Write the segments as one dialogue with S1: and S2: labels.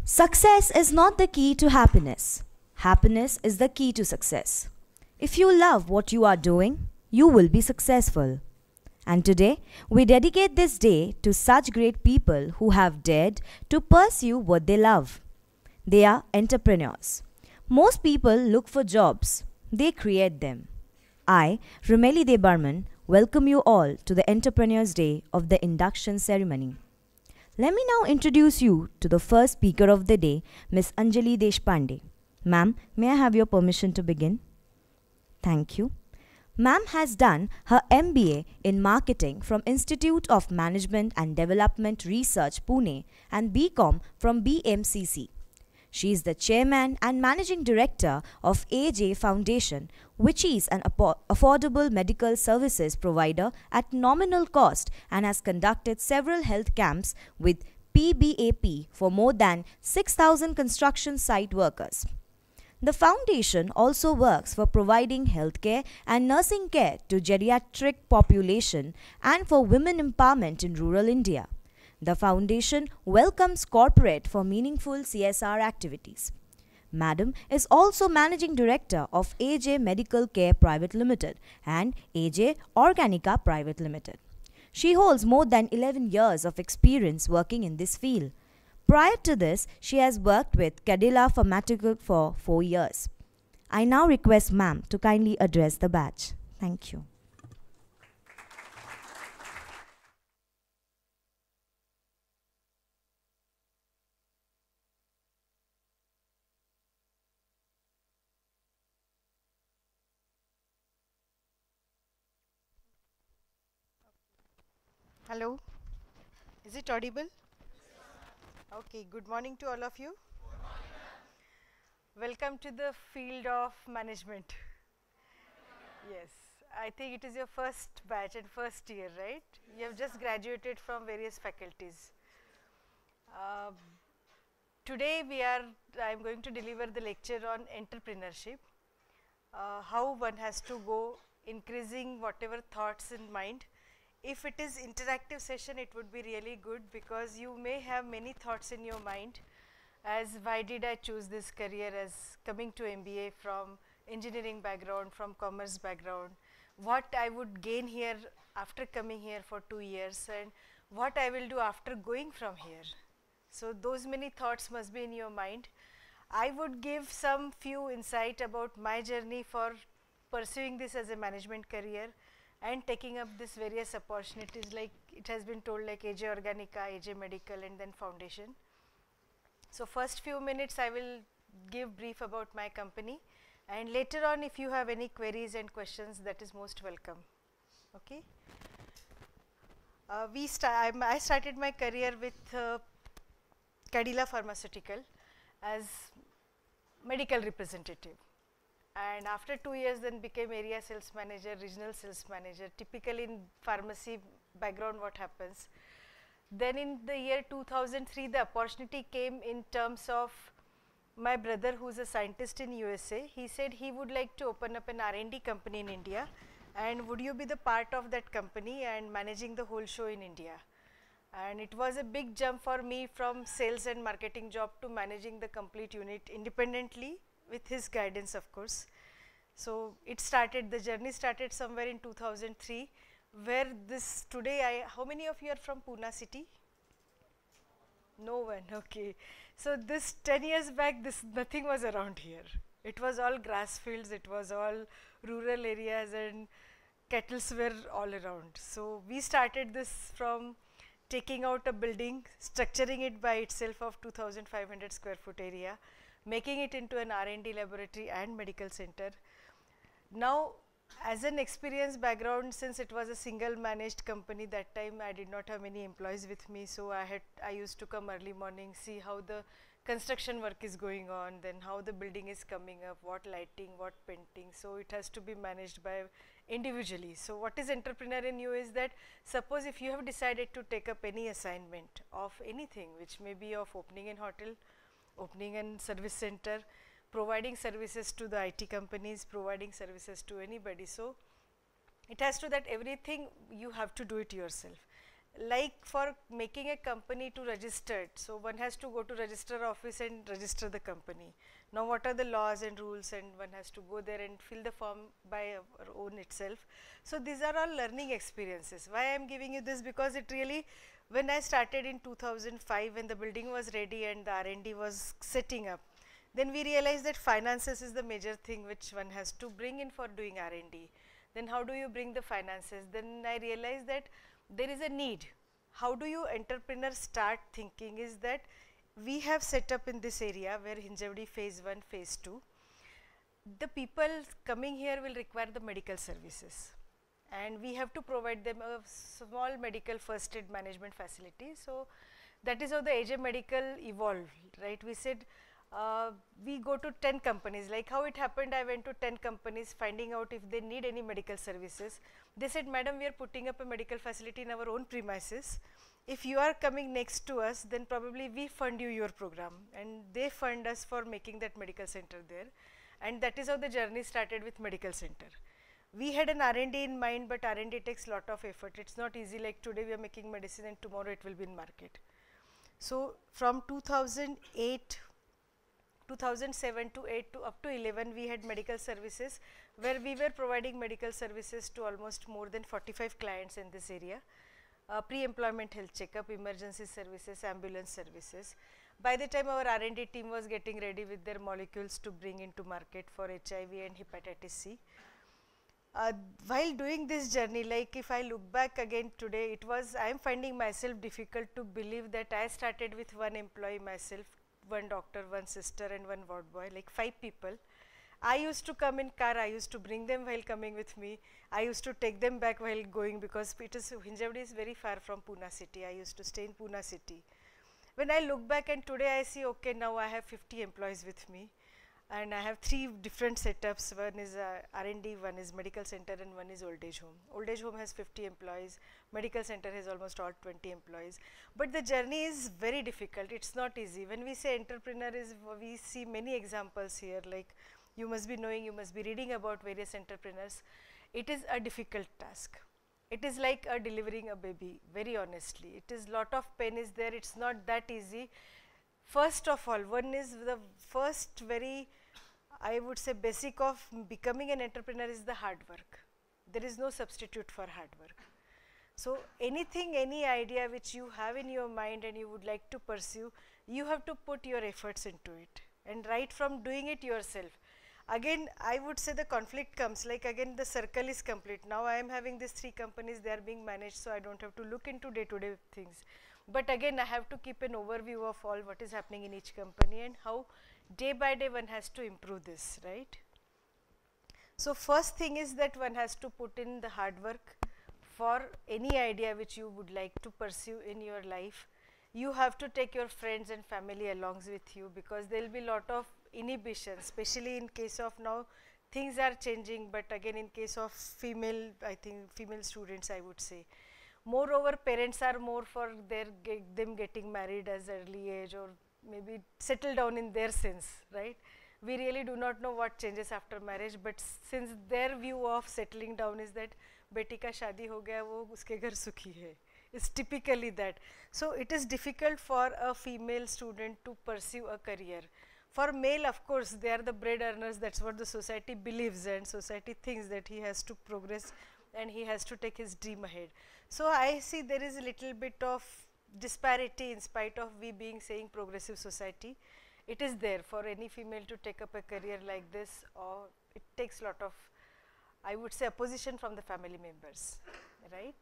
S1: Success is not the key to happiness. Happiness is the key to success. If you love what you are doing, you will be successful. And today, we dedicate this day to such great people who have dared to pursue what they love. They are entrepreneurs. Most people look for jobs, they create them. I, Anjali Deshpande, welcome you all to the Entrepreneurs Day of the induction ceremony. Let me now introduce you to the first speaker of the day, Ms. Anjali Deshpande. Ma'am, may I have your permission to begin? Thank you. Ma'am has done her MBA in Marketing from Institute of Management and Development Research, Pune, and BCom from BMCC. She is the chairman and managing director of AJ Foundation, which is an affordable medical services provider at nominal cost and has conducted several health camps with PBAP for more than 6,000 construction site workers. The foundation also works for providing healthcare and nursing care to geriatric population and for women empowerment in rural India. The foundation welcomes corporate for meaningful CSR activities. Madam is also Managing Director of AJ Medical Care Private Limited and AJ Organica Private Limited. She holds more than 11 years of experience working in this field. Prior to this, she has worked with Cadila Pharmaceutical for 4 years. I now request Ma'am to kindly address the batch. Thank you.
S2: Hello, is it audible? Okay, good morning to all of you. Welcome to the field of management. Yes, I think it is your first batch and first year, right? You have just graduated from various faculties. Um, Today I am going to deliver the lecture on entrepreneurship, how one has to go increasing whatever thoughts in mind. If it is interactive session, it would be really good because you may have many thoughts in your mind as why did I choose this career, as coming to MBA from engineering background, from commerce background, what I would gain here after coming here for 2 years and what I will do after going from here. So those many thoughts must be in your mind. I would give some few insight about my journey for pursuing this as a management career and taking up this various opportunities, like it has been told, like AJ Organica, AJ Medical and then foundation. So first few minutes I will give brief about my company, and later on if you have any queries and questions, that is most welcome. Okay. I started my career with Cadila Pharmaceutical as medical representative. And after 2 years then became area sales manager, regional sales manager. Typically in pharmacy background what happens. Then in the year 2003 the opportunity came in terms of my brother who is a scientist in USA. He said he would like to open up an R&D company in India, and would you be the part of that company and managing the whole show in India. And it was a big jump for me from sales and marketing job to managing the complete unit independently, with his guidance of course. So it started, the journey started somewhere in 2003, where this today how many of you are from Pune city? No one, okay. So this 10 years back, nothing was around here. It was all grass fields, it was all rural areas and kettles were all around. So we started this from taking out a building, structuring it by itself of 2,500 square foot area, making it into an R&D laboratory and medical center. Now, as an experience background, since it was a single managed company, that time I did not have many employees with me, so I used to come early morning, see how the construction work is going on, then how the building is coming up, what lighting, what painting, so it has to be managed by individually. So what is entrepreneur in you is that, suppose if you have decided to take up any assignment of anything, which may be of opening an hotel, opening a service center, providing services to the IT companies, providing services to anybody. So it has to that everything you have to do it yourself. like for making a company to register it, so one has to go to registrar office and register the company. Now what are the laws and rules, and one has to go there and fill the form by our own itself. So these are all learning experiences. Why I am giving you this? Because it really, when I started in 2005, when the building was ready and the R&D was setting up, then we realized that finances is the major thing which one has to bring in for doing R&D. Then how do you bring the finances? Then I realized that there is a need. How do you entrepreneurs start thinking is that we have set up in this area where Hinjawadi phase 1, phase 2, the people coming here will require the medical services, and we have to provide them a small medical first aid management facility. So that is how the AJ Medical evolved, right? We said we go to 10 companies, like how it happened. I went to 10 companies finding out if they need any medical services. They said, madam, we are putting up a medical facility in our own premises. If you are coming next to us, then probably we fund you your program, and they fund us for making that medical center there. And that is how the journey started with medical center. We had an R&D in mind, but R&D takes lot of effort. It's not easy like today we are making medicine and tomorrow it will be in market. So from 2008, 2007 to 8 to up to 11, we had medical services where we were providing medical services to almost more than 45 clients in this area. Pre-employment health checkup, emergency services, ambulance services. By the time our R&D team was getting ready with their molecules to bring into market for HIV and hepatitis C. While doing this journey, like if I look back again today, it was, I am finding myself difficult to believe that I started with one employee myself, one doctor, one sister and one ward boy, like 5 people. I used to come in car, I used to bring them while coming with me. I used to take them back while going, because Hinjawadi is very far from Pune city. I used to stay in Pune city. When I look back and today I see, okay, now I have 50 employees with me, and I have 3 different setups. One is R&D, one is medical center, and one is old age home. Old age home has 50 employees, medical center has almost all 20 employees. But the journey is very difficult, it's not easy. When we say entrepreneur, we see many examples here, like you must be knowing, you must be reading about various entrepreneurs. It is a difficult task. It is like delivering a baby, very honestly. It is lot of pain is there, it's not that easy. First of all, one is the first very, I would say, basic of becoming an entrepreneur is the hard work. There is no substitute for hard work. So anything, any idea which you have in your mind and you would like to pursue, you have to put your efforts into it, and right from doing it yourself. Again, I would say the conflict comes, like again the circle is complete. Now I am having these 3 companies, they are being managed, so I don't have to look into day-to-day things. But again, I have to keep an overview of all what is happening in each company and how day by day one has to improve this, right? So first thing is that one has to put in the hard work for any idea which you would like to pursue in your life. You have to take your friends and family along with you, because there will be lot of inhibition, especially in case of now things are changing, but again in case of female, I think female students, I would say. Moreover, parents are more for them getting married as early age, or maybe settle down in their sense, right? We really do not know what changes after marriage, but since their view of settling down is that beti ka shadi ho gaya, wo uske ghar sukhi hai. It's typically that. So it is difficult for a female student to pursue a career. For male, of course, they are the bread earners. That's what the society believes, and society thinks that he has to progress and he has to take his dream ahead. So I see there is a little bit of disparity in spite of we being saying progressive society. It is there for any female to take up a career like this, or it takes lot of, I would say, opposition from the family members, right?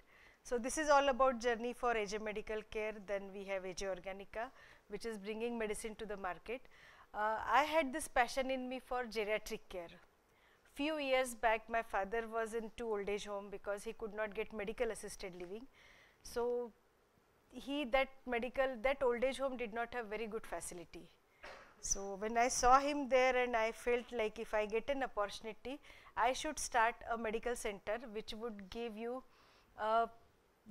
S2: So this is all about journey for AJ Medical Care. Then we have AJ Organica, which is bringing medicine to the market. I had this passion in me for geriatric care. Few years back, my father was into old age home because he could not get medical assisted living. So that old age home did not have very good facility. So when I saw him there, and I felt like if I get an opportunity, I should start a medical center which would give you a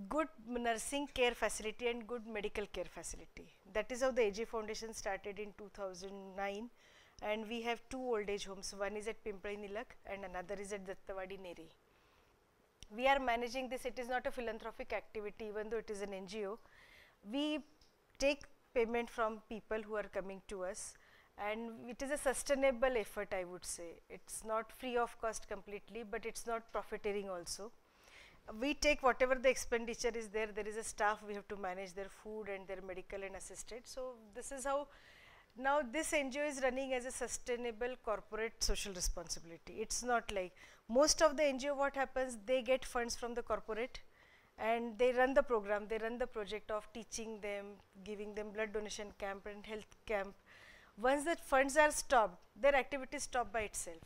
S2: good nursing care facility and good medical care facility. That is how the AJ Foundation started in 2009, and we have 2 old age homes. One is at Pimpri Nilak and another is at Dattawadi Neri. We are managing this. It is not a philanthropic activity, even though it is an NGO. We take payment from people who are coming to us, and it is a sustainable effort, I would say. It's not free of cost completely, but it's not profiteering also. We take whatever the expenditure is there. There is a staff, we have to manage their food and their medical and assisted. So this is how now this NGO is running as a sustainable corporate social responsibility. It's not like most of the NGO, what happens, they get funds from the corporate and they run the program, they run the project of teaching them, giving them blood donation camp and health camp. Once the funds are stopped, their activities stop by itself.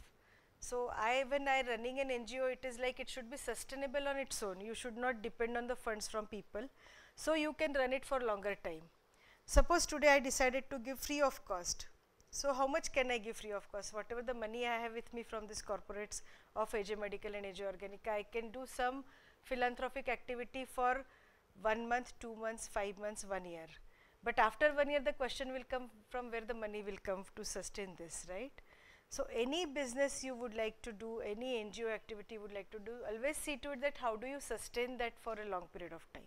S2: So when I running an NGO, it is like it should be sustainable on its own. You should not depend on the funds from people. So you can run it for longer time. Suppose today I decided to give free of cost. So how much can I give free of cost? Whatever the money I have with me from these corporates of AJ Medical and AJ Organica, I can do some philanthropic activity for 1 month, 2 months, 5 months, 1 year. But after 1 year, the question will come from where the money will come to sustain this, right? So any business you would like to do, any NGO activity you would like to do, always see to it that how do you sustain that for a long period of time.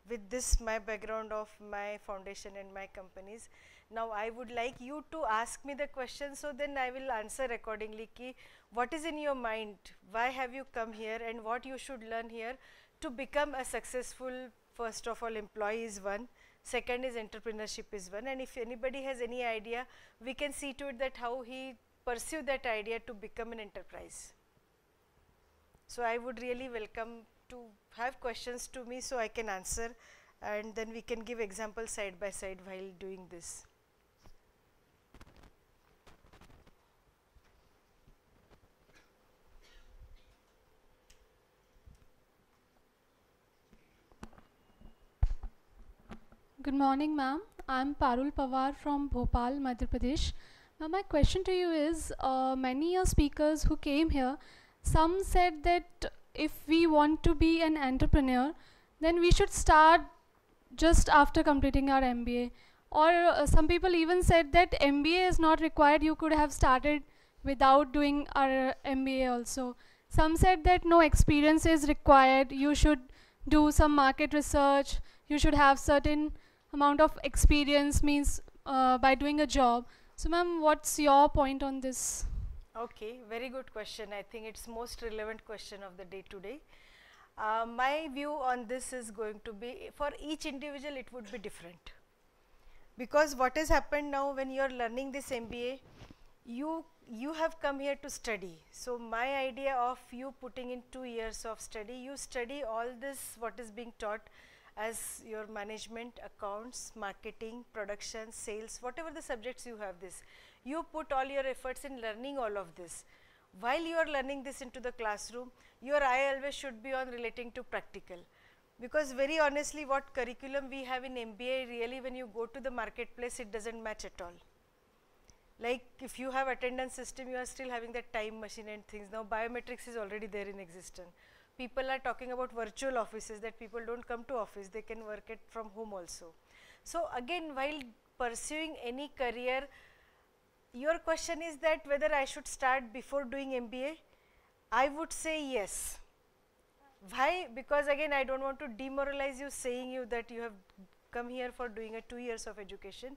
S2: With this, my background of my foundation and my companies, now I would like you to ask me the question, so then I will answer accordingly. Ki what is in your mind, why have you come here, and what you should learn here to become a successful, first of all, employee is one, second is entrepreneurship is one, and if anybody has any idea, we can see to it that how he pursue that idea to become an enterprise. So I would really welcome to have questions to me so I can answer, and then we can give examples side by side while doing this.
S3: Good morning, ma'am. I'm Parul Pawar from Bhopal, Madhya Pradesh. Now, my question to you is, many speakers who came here, some said that if we want to be an entrepreneur, then we should start just after completing our MBA. Or some people even said that MBA is not required, you could have started without doing our MBA also. Some said that no experience is required, you should do some market research, you should have certain amount of experience, means by doing a job. So ma'am, what's your point on this?
S2: Okay, very good question. I think it's most relevant question of the day today. My view on this is going to be, for each individual it would be different. Because what has happened now, when you are learning this MBA, you have come here to study. So my idea of you putting in 2 years of study, you study all this what is being taught as your management, accounts, marketing, production, sales, whatever the subjects you have this. You put all your efforts in learning all of this. While you are learning this into the classroom, your eye always should be on relating to practical. Because very honestly, what curriculum we have in MBA, really when you go to the marketplace, it doesn't match at all. Like if you have attendance system, you are still having that time machine and things. Now biometrics is already there in existence. People are talking about virtual offices, that people don't come to office, they can work it from home also. So again, while pursuing any career, your question is that whether I should start before doing MBA. I would say yes. Why? Because again, I don't want to demoralize you, saying you that you have come here for doing a 2 years of education.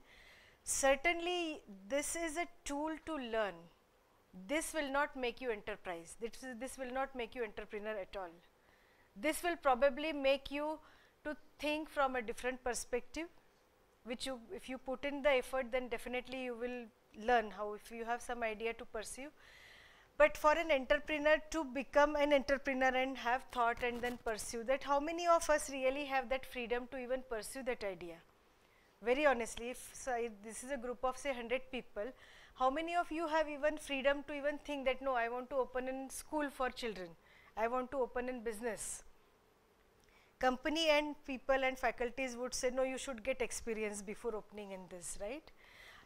S2: Certainly, this is a tool to learn. This will not make you enterprise. This will not make you entrepreneur at all. This will probably make you to think from a different perspective, which you, if you put in the effort, then definitely you will learn how, if you have some idea to pursue. But for an entrepreneur to become an entrepreneur and have thought and then pursue that, how many of us really have that freedom to even pursue that idea? Very honestly, if this is a group of say 100 people, how many of you have even freedom to even think that no, I want to open a school for children, I want to open a business? Company and people and faculties would say no, you should get experience before opening in this, right?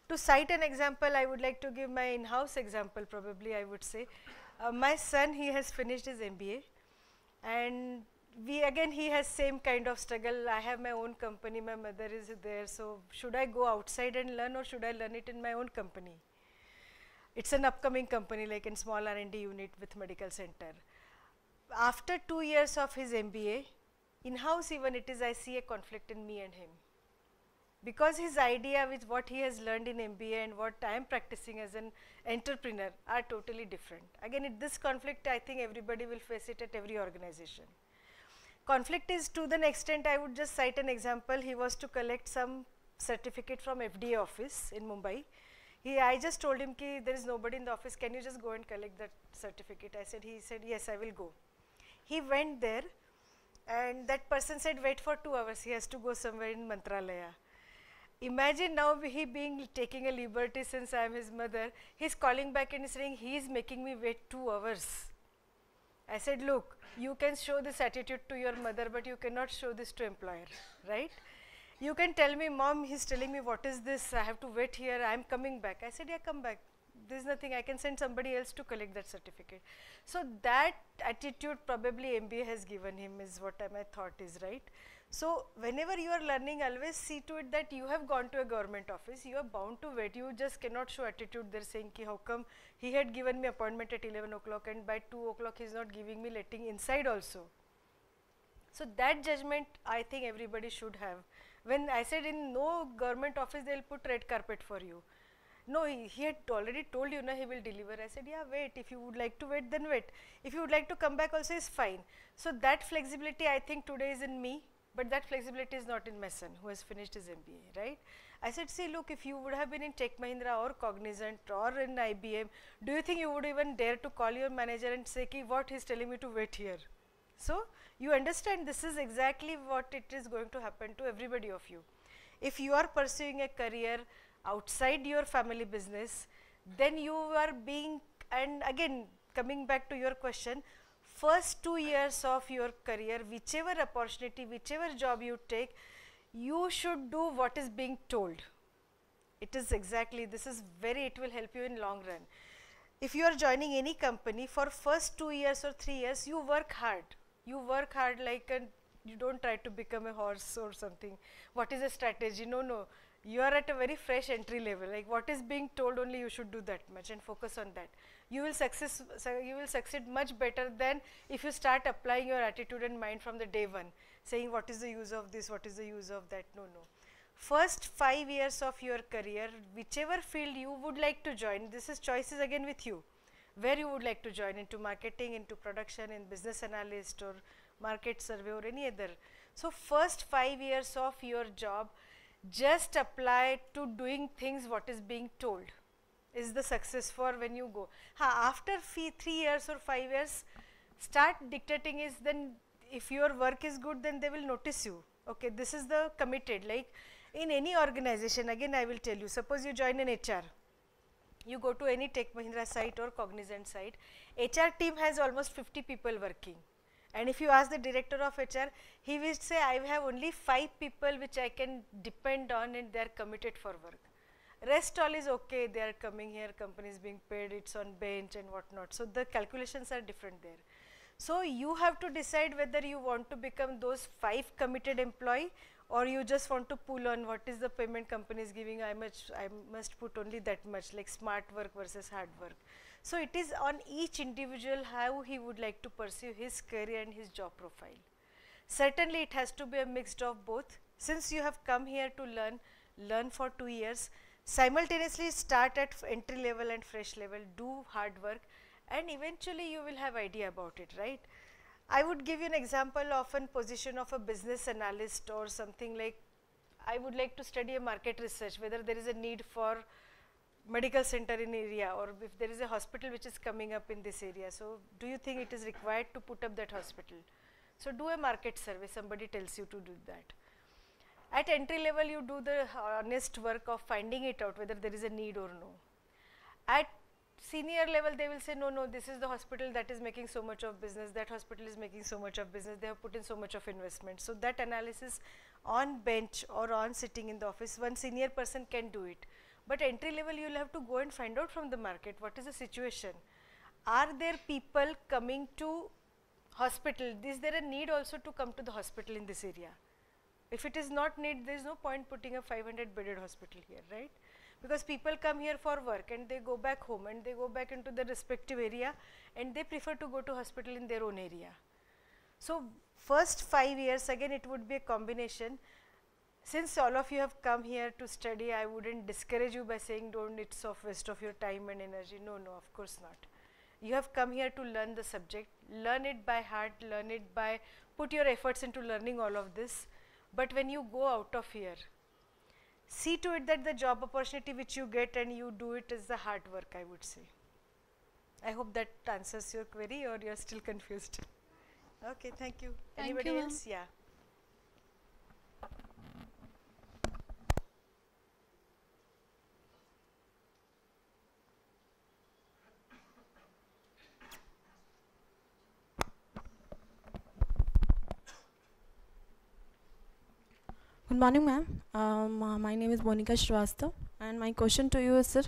S2: To cite an example, I would like to give my in-house example. Probably I would say my son, he has finished his MBA, and he has same kind of struggle. I have my own company, my mother is there, so should I go outside and learn, or should I learn it in my own company? It's an upcoming company, like in small R&D unit with medical center. after 2 years of his MBA, in-house even it is, I see a conflict in me and him. Because his idea with what he has learned in MBA and what I am practicing as an entrepreneur are totally different. Again, this conflict, I think everybody will face it at every organization. Conflict is to the extent, I would just cite an example. He was to collect some certificate from FDA office in Mumbai. I just told him ki there is nobody in the office, can you just go and collect that certificate? He said, yes, I will go. He went there and that person said, wait for 2 hours, he has to go somewhere in Mantralaya. Imagine now he taking a liberty since I am his mother, he's calling back and saying, he is making me wait 2 hours. I said, look, you can show this attitude to your mother, but you cannot show this to employer, right? You can tell me, mom, he's telling me, what is this? I have to wait here, I'm coming back. I said, yeah, come back. There's nothing, I can send somebody else to collect that certificate. So that attitude probably MBA has given him is what my thought is, right? So whenever you are learning, always see to it that you have gone to a government office, you are bound to wait. You just cannot show attitude there saying, ki how come he had given me appointment at 11 o'clock and by 2 o'clock he is not giving me letting inside also. So that judgment I think everybody should have. When I said in no government office they will put red carpet for you. No, he had already told you, na, he will deliver. I said, yeah, wait. If you would like to wait, then wait. If you would like to come back also is fine. So that flexibility I think today is in me, but that flexibility is not in my son who has finished his MBA, right? I said, see, look, if you would have been in Tech Mahindra or Cognizant or in IBM, do you think you would even dare to call your manager and say, ki what he's telling me to wait here? So you understand this is exactly what it is going to happen to everybody of you. If you are pursuing a career outside your family business, then you are being, and again coming back to your question, first 2 years of your career, whichever opportunity, whichever job you take, you should do what is being told. It is exactly, this is very, it will help you in long run. If you are joining any company, for first 2 years or 3 years, you work hard. You work hard like you don't try to become a horse or something. What is a strategy? No, no. You are at a very fresh entry level. Like what is being told only you should do that much and focus on that. You will succeed much better than if you start applying your attitude and mind from the day one, saying what is the use of this, what is the use of that. No, no. First 5 years of your career, whichever field you would like to join, this is choices again with you. Where you would like to join, into marketing, into production, in business analyst or market survey or any other. So first 5 years of your job, just apply to doing things what is being told is the success for when you go. After 3 years or 5 years, start dictating is then if your work is good, then they will notice you. Okay, this is the committed, like in any organization, again I will tell you, suppose you join an HR. You go to any Tech Mahindra site or Cognizant site, HR team has almost 50 people working. And if you ask the director of HR, he will say, I have only 5 people which I can depend on and they are committed for work. Rest all is okay, they are coming here, company is being paid, it's on bench and whatnot. So the calculations are different there. So you have to decide whether you want to become those 5 committed employee or you just want to pull on what is the payment company is giving, I must put only that much, like smart work versus hard work. So it is on each individual how he would like to pursue his career and his job profile. Certainly it has to be a mixed of both. Since you have come here to learn for 2 years, simultaneously start at entry level and fresh level, do hard work, and eventually you will have idea about it, right? I would give you an example of a position of a business analyst or something like, I would like to study a market research, whether there is a need for medical center in area or if there is a hospital which is coming up in this area. So do you think it is required to put up that hospital? So do a market survey, somebody tells you to do that. At entry level, you do the honest work of finding it out whether there is a need or no. At senior level, they will say, no, no, this is the hospital that is making so much of business, that hospital is making so much of business, they have put in so much of investment. So that analysis on bench or on sitting in the office, one senior person can do it. But entry level, you will have to go and find out from the market, what is the situation? Are there people coming to hospital? Is there a need also to come to the hospital in this area? If it is not need, there is no point putting a 500 bedded hospital here, right? because people come here for work and they go back home and they go back into their respective area and they prefer to go to hospital in their own area. So first 5 years again it would be a combination. Since all of you have come here to study, I wouldn't discourage you by saying don't, it's of waste of your time and energy. No, no, of course not. You have come here to learn the subject, learn it by heart, learn it by, put your efforts into learning all of this. But when you go out of here, see to it that the job opportunity which you get and you do it is the hard work, I would say. I hope that answers your query, or you're still confused. Okay, thank you.
S3: Thank
S2: Anybody
S3: you,
S2: else? Yeah.
S4: Good morning, ma'am. My name is Monica Shrivastava, and my question to you is, sir,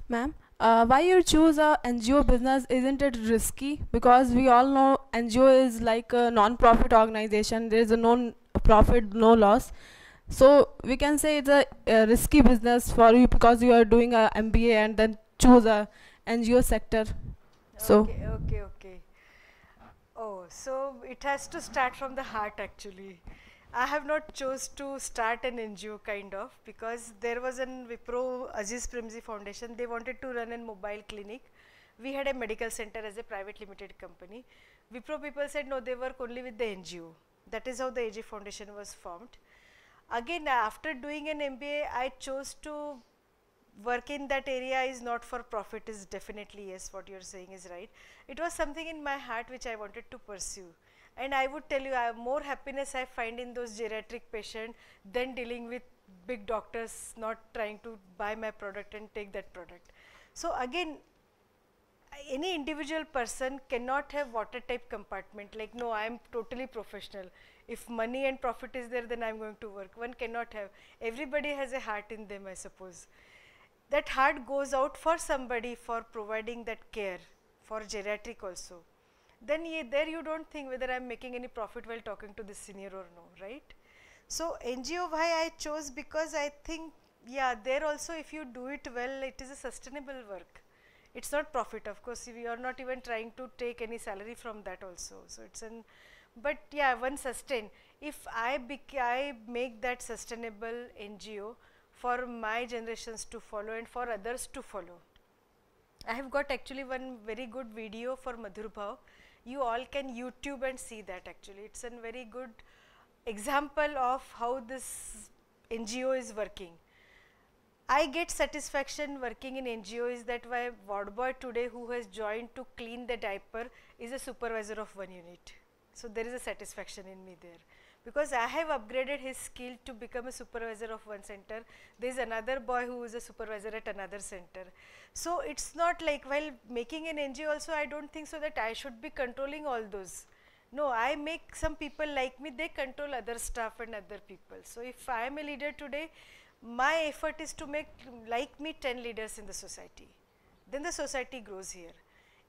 S4: ma'am, why you choose a NGO business? Isn't it risky? Because we all know NGO is like a non-profit organization. There is a non-profit, no loss. So we can say it's a risky business for you because you are doing a MBA and then choose a NGO sector. So
S2: Okay. Oh, so it has to start from the heart actually. I have not chose to start an NGO kind of, because there was an Wipro Aziz Premji Foundation. They wanted to run a mobile clinic. We had a medical center as a private limited company. Wipro people said no, they work only with the NGO. That is how the AG Foundation was formed. Again, after doing an MBA, I chose to work in that area. Is not for profit, is definitely yes, what you're saying is right. It was something in my heart which I wanted to pursue. And I would tell you, more happiness I find in those geriatric patients than dealing with big doctors not trying to buy my product and take that product. So again, any individual person cannot have watertight compartment, like no, I am totally professional. If money and profit is there, then I am going to work. One cannot have. Everybody has a heart in them, I suppose. That heart goes out for somebody for providing that care, for geriatric also. Then there you don't think whether I am making any profit while talking to this senior or no, right? So NGO, why I chose, because I think, yeah, there also if you do it well, it is a sustainable work. It's not profit, of course, we are not even trying to take any salary from that also. So it's an, but yeah, one sustain. If I make that sustainable NGO for my generations to follow and for others to follow. I have got actually one very good video for Madhur Bhav. You all can YouTube and see that actually. It's a very good example of how this NGO is working. I get satisfaction working in NGO is that my ward boy today who has joined to clean the diaper is a supervisor of one unit. So there is a satisfaction in me there. Because I have upgraded his skill to become a supervisor of one center. There is another boy who is a supervisor at another center. So it's not like while making an NGO also, I don't think so that I should be controlling all those. No, I make some people like me, they control other staff and other people. So if I am a leader today, my effort is to make like me 10 leaders in the society. Then the society grows here.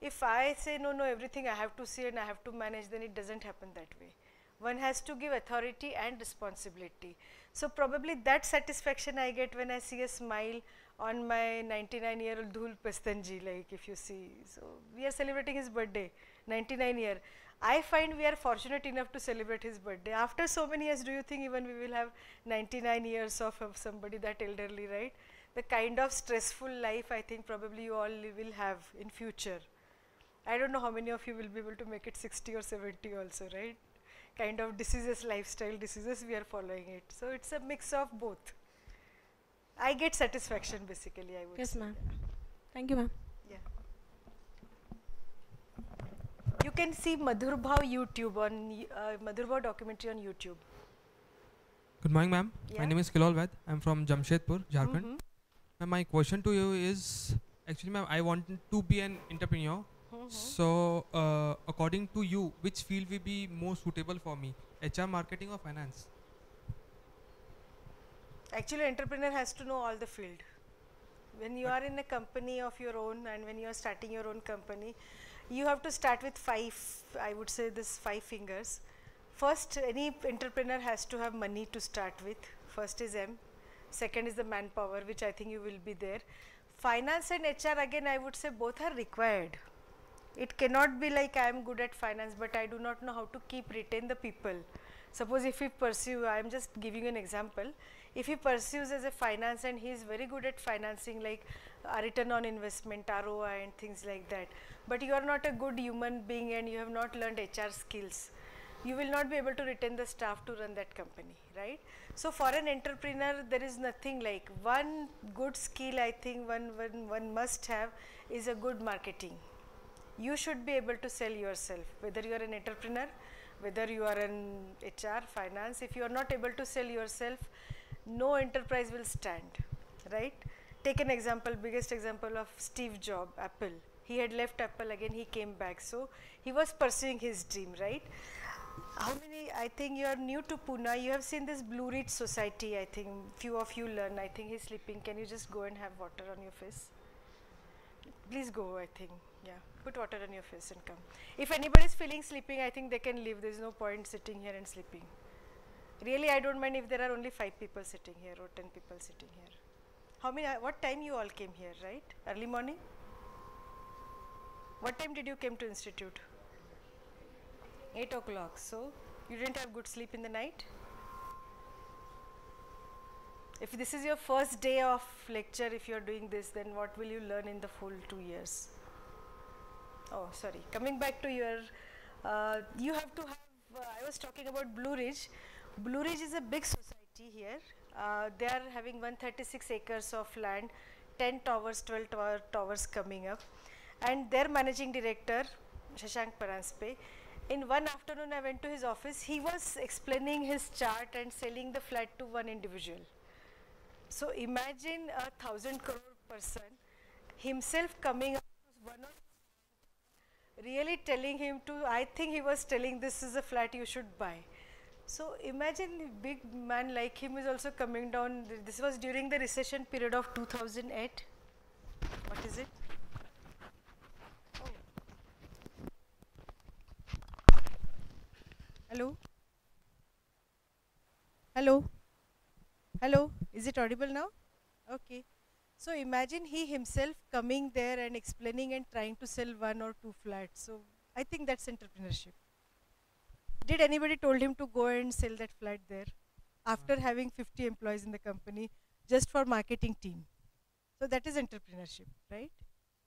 S2: If I say no, everything I have to see and I have to manage, then it doesn't happen that way. One has to give authority and responsibility. So probably that satisfaction I get when I see a smile on my 99-year-old Dhul Pastanji, like if you see. So we are celebrating his birthday, 99 year. I find we are fortunate enough to celebrate his birthday. After so many years, do you think even we will have 99 years of somebody that elderly, right? The kind of stressful life I think probably you all will have in future. I don't know how many of you will be able to make it 60 or 70 also, right? Kind of diseases, lifestyle diseases, we are following it. So it's a mix of both. I get satisfaction basically, I would say.
S4: yes, ma'am. Thank you, ma'am.
S2: Yeah. You can see Madhur Bhav YouTube on Madhur Bhav documentary on YouTube.
S5: Good morning, ma'am.
S2: Yeah.
S5: My name is Kilol Vaid. I'm from Jamshedpur, Jharkhand. Ma'am, my question to you is, actually, ma'am, I want to be an entrepreneur. So, according to you, which field will be more suitable for me? HR, marketing, or finance?
S2: Actually, entrepreneur has to know all the field. When you are in a company of your own and when you are starting your own company, you have to start with 5, I would say this 5 fingers. First, any entrepreneur has to have money to start with. First is M. Second is the manpower, which I think you will be there. Finance and HR, again I would say both are required. It cannot be like I am good at finance but I do not know how to retain the people. Suppose if he pursue, I am just giving you an example, if he pursues as a finance and he is very good at financing, like return on investment, ROI and things like that, but you are not a good human being and you have not learned HR skills, you will not be able to retain the staff to run that company, right? So for an entrepreneur, there is nothing like one good skill I think one must have is a good marketing. You should be able to sell yourself, whether you are an entrepreneur, whether you are an HR, finance. If you are not able to sell yourself, no enterprise will stand, right? Take an example, biggest example of Steve Jobs, Apple. He had left Apple, again he came back. So he was pursuing his dream, right? How many, I think you are new to Pune, you have seen this Blue Ridge Society, I think few of you learn. I think he's sleeping. Can you just go and have water on your face? Please go, I think, yeah. Put water on your face and come. If anybody is feeling sleeping, I think they can leave. There is no point sitting here and sleeping. Really, I don't mind if there are only 5 people sitting here or 10 people sitting here. How many, what time you all came here, right? Early morning? What time did you came to institute? 8 o'clock. So, you didn't have good sleep in the night? If this is your first day of lecture, if you are doing this, then what will you learn in the full 2 years? Oh, sorry. Coming back to your, you have to have, I was talking about Blue Ridge. Blue Ridge is a big society here. They are having 136 acres of land, 10 towers, 12 towers coming up. And their managing director, Shashank Paranspe, in one afternoon I went to his office. He was explaining his chart and selling the flat to one individual. So imagine a 1,000 crore person himself coming up to one or really telling him to, I think he was telling this is a flat you should buy. So imagine a big man like him is also coming down. This was during the recession period of 2008. What is it? Oh. Hello? Hello? Hello? Is it audible now? Okay. So imagine he himself coming there and explaining and trying to sell 1 or 2 flats. So I think that's entrepreneurship. Did anybody told him to go and sell that flat there after having 50 employees in the company just for marketing team? So that is entrepreneurship, right?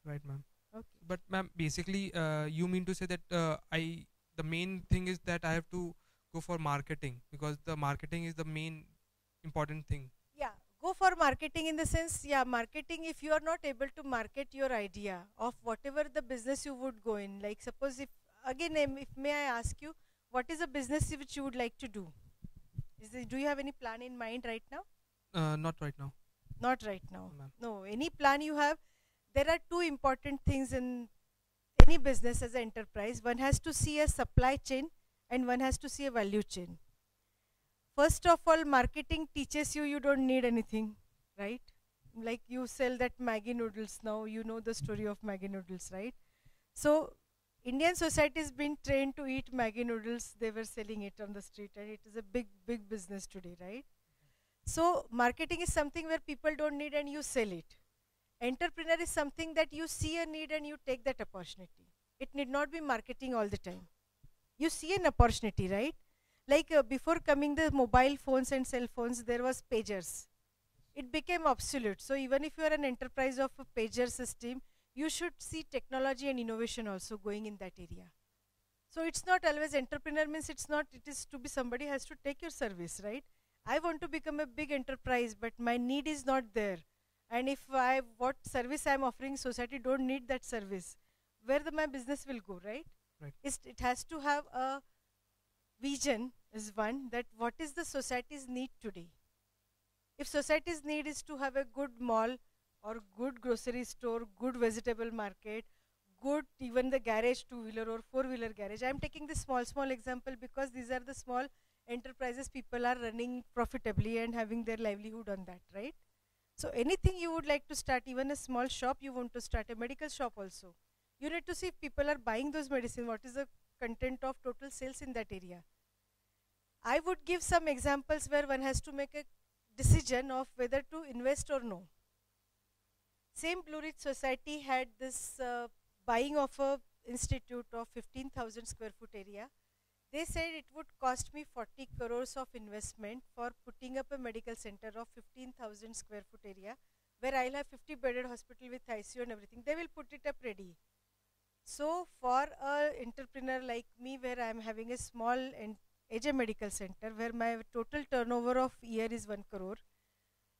S5: Right, ma'am.
S2: Okay.
S5: But ma'am, basically, you mean to say that the main thing is that I have to go for marketing, because the marketing is the main important thing.
S2: Yeah, go for marketing in the sense, yeah, marketing, if you are not able to market your idea of whatever the business you would go in, like suppose if, again, if may I ask you, what is a business which you would like to do? Do you have any plan in mind right now?
S5: Not right now.
S2: Not right now.
S5: No.
S2: No, any plan you have, there are 2 important things in any business as an enterprise. One has to see a supply chain and one has to see a value chain. First of all, marketing teaches you, you don't need anything, right? Like you sell that Maggi noodles now, you know the story of Maggi noodles, right? So, Indian society has been trained to eat Maggi noodles. They were selling it on the street and it is a big, big business today, right? So, marketing is something where people don't need and you sell it. Entrepreneur is something that you see a need and you take that opportunity. It need not be marketing all the time. You see an opportunity, right? Like before coming the mobile phones and cell phones, there was pagers. It became obsolete. So even if you are an enterprise of a pager system, you should see technology and innovation also going in that area. So it's not always entrepreneur means it's not, it is to be somebody has to take your service, right? I want to become a big enterprise, but my need is not there. And if what service I am offering society don't need that service, where my business will go, right?
S5: Right.
S2: It has to have a vision is one, that what is the society's need today. If society's need is to have a good mall or good grocery store, good vegetable market, good even the garage, 2-wheeler or 4-wheeler garage. I am taking this small example because these are the small enterprises people are running profitably and having their livelihood on that, right? So anything you would like to start, even a small shop you want to start, a medical shop also. You need to see if people are buying those medicines, what is the content of total sales in that area. I would give some examples where one has to make a decision of whether to invest or no. Same Blue Ridge Society had this buying of a institute of 15,000 square foot area. They said it would cost me 40 crores of investment for putting up a medical center of 15,000 square foot area where I'll have 50 bedded hospital with ICU and everything. They will put it up ready. So for an entrepreneur like me, where I'm having a small AJ medical center where my total turnover of year is 1 crore,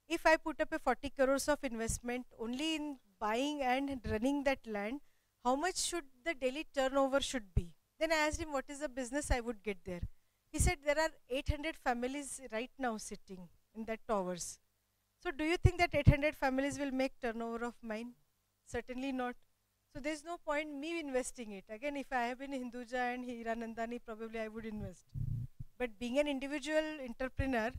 S2: if I put up a 40 crores of investment only in buying and running that land, how much should the daily turnover should be? Then I asked him what is the business I would get there. He said there are 800 families right now sitting in that towers. So do you think that 800 families will make turnover of mine? Certainly not. So there is no point me investing it. Again, if I have been Hinduja and Hiranandani, probably I would invest. But being an individual entrepreneur,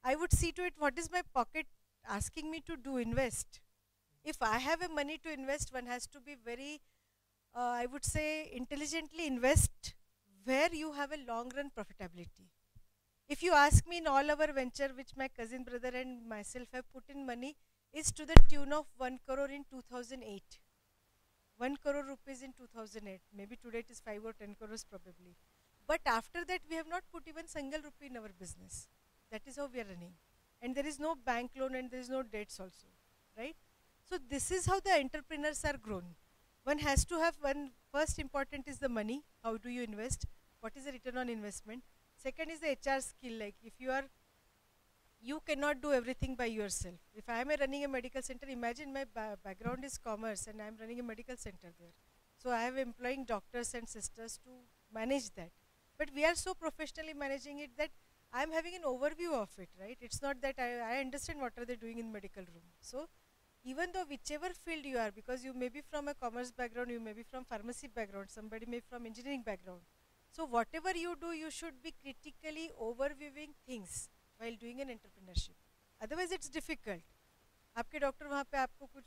S2: I would see to it what is my pocket asking me to do, invest. If I have a money to invest, one has to be very, I would say, intelligently invest where you have a long run profitability. If you ask me, in all our venture which my cousin brother and myself have put in money is to the tune of 1 crore in 2008. 1 crore rupees in 2008. Maybe today it is 5 or 10 crores probably. But after that we have not put even single rupee in our business. That is how we are running. And there is no bank loan and there is no debts also. Right? So this is how the entrepreneurs are grown. One has to have one, first important is the money. How do you invest? What is the return on investment? Second is the HR skill. Like if you cannot do everything by yourself. If I am running a medical center, imagine my background is commerce and I am running a medical center there. So I am employing doctors and sisters to manage that. But we are so professionally managing it that I am having an overview of it, right? It's not that I understand what are they doing in medical room. So even though whichever field you are, because you may be from a commerce background, you may be from pharmacy background, somebody may be from engineering background. So whatever you do, you should be critically overviewing things while doing an entrepreneurship. Otherwise it's difficult. आपके doctor वहाँ पे आपको कुछ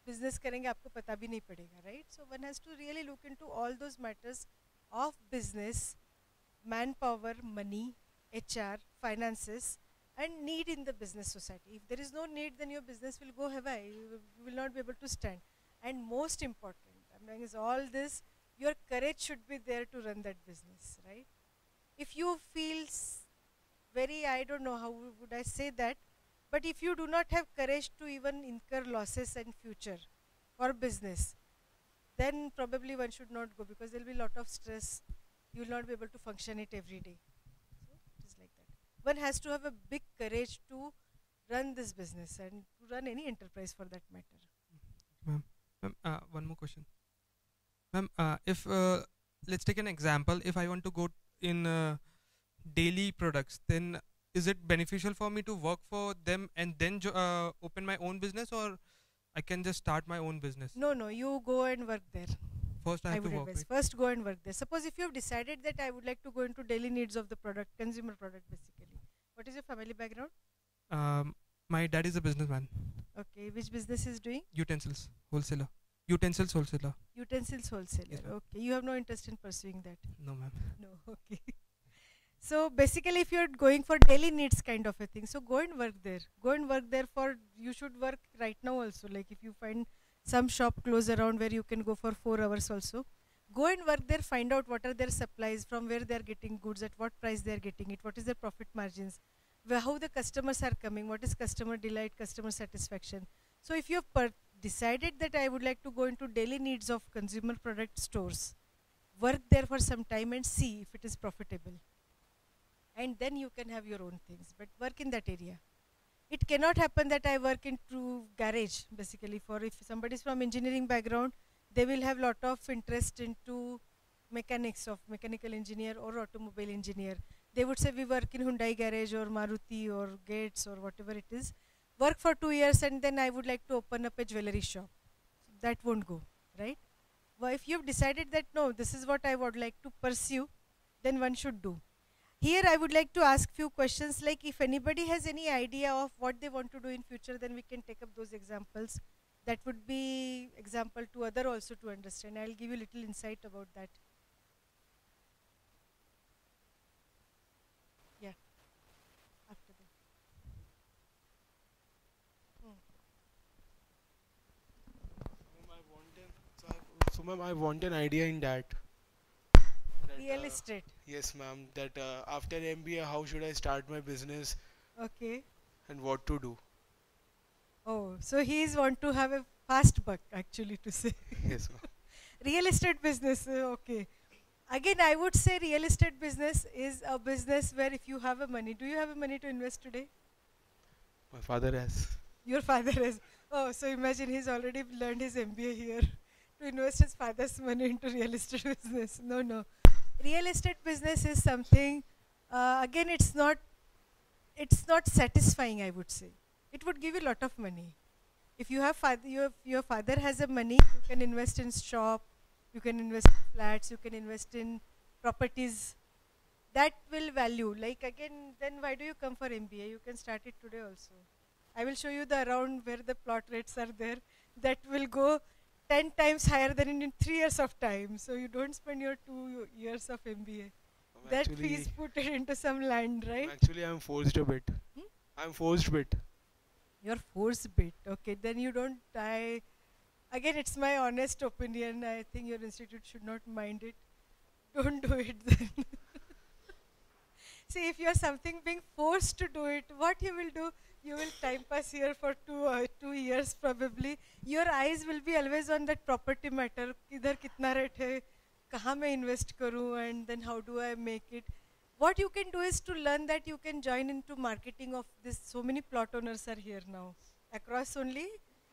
S2: business करेंगे आपको पता भी नहीं पड़ेगा, right? So one has to really look into all those matters of business, manpower, money, HR, finances, and need in the business society. If there is no need, then your business will go haywire. You will not be able to stand. And most important, is all this, your courage should be there to run that business, right? If you feel very, I don't know how would I say that, but if you do not have courage to even incur losses in future for business, then probably one should not go because there will be a lot of stress. You will not be able to function it every day. So it is like that. One has to have a big courage to run this business and to run any enterprise for that matter.
S5: Ma'am, one more question. Ma'am, if let's take an example. If I want to go in daily products, then is it beneficial for me to work for them and then open my own business, or I can just start my own business?
S2: No, you go and work there.
S5: First I have to work. Right?
S2: First go and work there. Suppose if you have decided that I would like to go into daily needs of the product, consumer product basically. What is your family background?
S5: My dad is a businessman.
S2: Okay, which business is doing?
S5: Utensils wholesaler. Utensils wholesaler.
S2: Utensils wholesaler. Yes, okay, you have no interest in pursuing that?
S5: No, ma'am.
S2: No, okay. So basically if you're going for daily needs kind of a thing, so go and work there. Go and work there for, you should work right now also. Like if you find some shop close around where you can go for 4 hours also, go and work there, find out what are their supplies, from where they are getting goods, at what price they are getting it, what is their profit margins, how the customers are coming, what is customer delight, customer satisfaction. So if you have decided that I would like to go into daily needs of consumer product stores, work there for some time and see if it is profitable. And then you can have your own things, but work in that area. It cannot happen that I work into garage basically. For if somebody is from engineering background, they will have lot of interest into mechanics of mechanical engineer or automobile engineer. They would say we work in Hyundai garage or Maruti or Gates or whatever it is. Work for 2 years and then I would like to open up a jewelry shop. That won't go, right? Well, if you have decided that no, this is what I would like to pursue, then one should do. Here I would like to ask few questions, like if anybody has any idea of what they want to do in future, then we can take up those examples. That would be example to other also to understand. I will give you little insight about that. Yeah. After that.
S6: So ma'am, I want an idea in that.
S2: Real estate.
S6: Yes ma'am, that after MBA, how should I start my business
S2: Okay.
S6: and what to do?
S2: Oh, so he is want to have a fast buck actually to say.
S6: Yes ma'am.
S2: Real estate business. Okay. Again, I would say real estate business is a business where if you have a money, do you have a money to invest today?
S6: My father has.
S2: Your father has. Oh, so imagine he's already learned his MBA here to invest his father's money into real estate business. No, no. Real estate business is something. Again, it's not satisfying. I would say it would give you a lot of money. If you have your father has a money, you can invest in shop, you can invest in flats, you can invest in properties. That will value. Like again, then why do you come for MBA? You can start it today also. I will show you the around where the plot rates are there. That will go 10 times higher than in 3 years of time. So you don't spend your 2 years of MBA. That fees put it into some land, right?
S6: Actually, I'm forced a bit.
S2: Hmm?
S6: I'm forced a bit.
S2: You're forced bit. Okay, then you don't. Again, it's my honest opinion. I think your institute should not mind it. Don't do it then. See, if you're something being forced to do it, what you will do? You will time pass here for 2 years probably. Your eyes will be always on that property matter. Idhar kitna rate hai, kahan मैं invest करूँ, and then how do I make it? What you can do is to learn that you can join into marketing of this. So many plot owners are here now. Across only,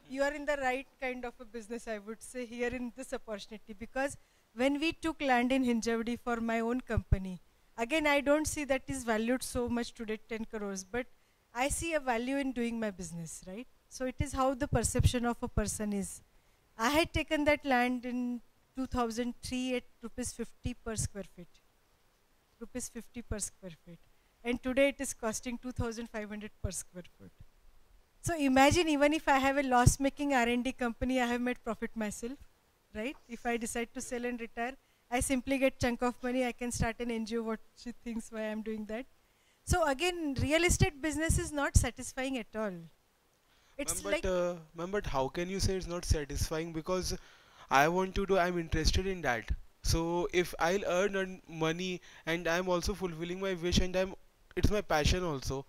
S2: you are in the right kind of a business, I would say, here in this opportunity. Because when we took land in Hinjavadi for my own company, again, I don't see that is valued so much today, 10 crores, but I see a value in doing my business, right? So it is how the perception of a person is. I had taken that land in 2003 at rupees 50 per square feet. Rupees 50 per square feet. And today it is costing 2,500 per square foot. So imagine, even if I have a loss-making R&D company, I have made profit myself, right? If I decide to sell and retire, I simply get chunk of money, I can start an NGO, what she thinks why I'm doing that. So again, real estate business is not satisfying at all. It's like...
S6: Ma'am, but how can you say it's not satisfying? Because I want to do, I'm interested in that. So if I'll earn money and I'm also fulfilling my wish and it's my passion also.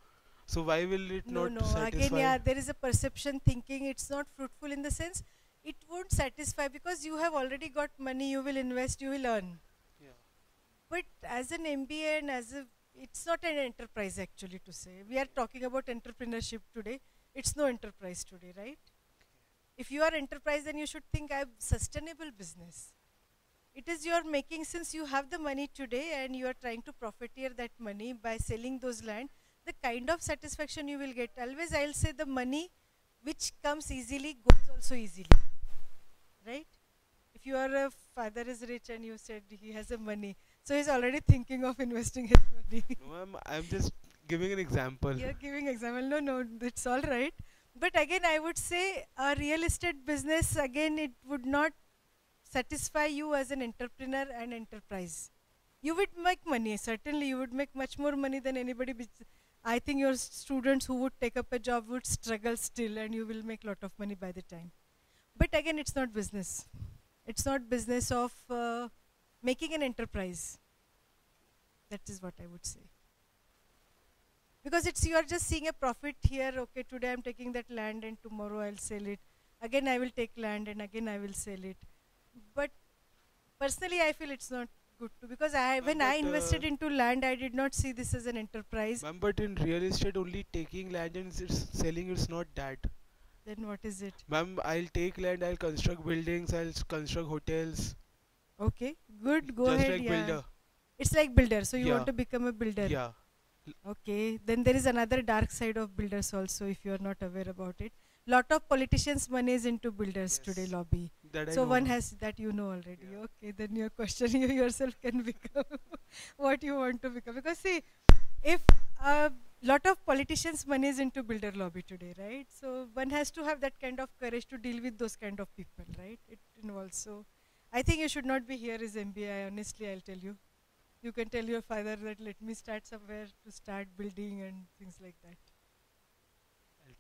S6: So why will it not satisfy?
S2: Again, yeah, there is a perception thinking it's not fruitful in the sense it won't satisfy because you have already got money, you will invest, you will earn.
S6: Yeah.
S2: But as an MBA and it's not an enterprise actually to say. We are talking about entrepreneurship today. It's no enterprise today, right? If you are enterprise, then you should think I have sustainable business. It is you are making, since you have the money today and you are trying to profiteer that money by selling those land, the kind of satisfaction you will get. Always I'll say the money which comes easily goes also easily, right? If your father is rich and you said he has a money, so he's already thinking of investing his money.
S6: No, ma'am, I'm just giving an example.
S2: You're giving example. No, it's all right. But again, I would say a real estate business, again, it would not satisfy you as an entrepreneur and enterprise. You would make money, certainly you would make much more money than anybody. I think your students who would take up a job would struggle still and you will make a lot of money by the time. But again, it's not business. It's not business of making an enterprise. That is what I would say. Because you are just seeing a profit here, okay, today I'm taking that land and tomorrow I'll sell it. Again I will take land and again I will sell it. But personally I feel it's not good to, because when I invested into land, I did not see this as an enterprise.
S6: Ma'am, but in real estate only taking land and selling, it's not that.
S2: Then what is it?
S6: Ma'am, I'll take land, I'll construct buildings, I'll construct hotels.
S2: Okay, good, go
S6: just
S2: ahead.
S6: Like builder.
S2: It's like builder, so you want to become a builder.
S6: Yeah.
S2: Okay, then there is another dark side of builders also, if you are not aware about it. Lot of politicians' money is into builders today, lobby. So one has that you know already. Yeah. Okay, then your question, you yourself can become what you want to become. Because see, if a lot of politicians' money is into builder lobby today, right? So one has to have that kind of courage to deal with those kind of people, right? It involves. So I think you should not be here as MBA, honestly, I'll tell you. You can tell your father that let me start somewhere to start building and things like that.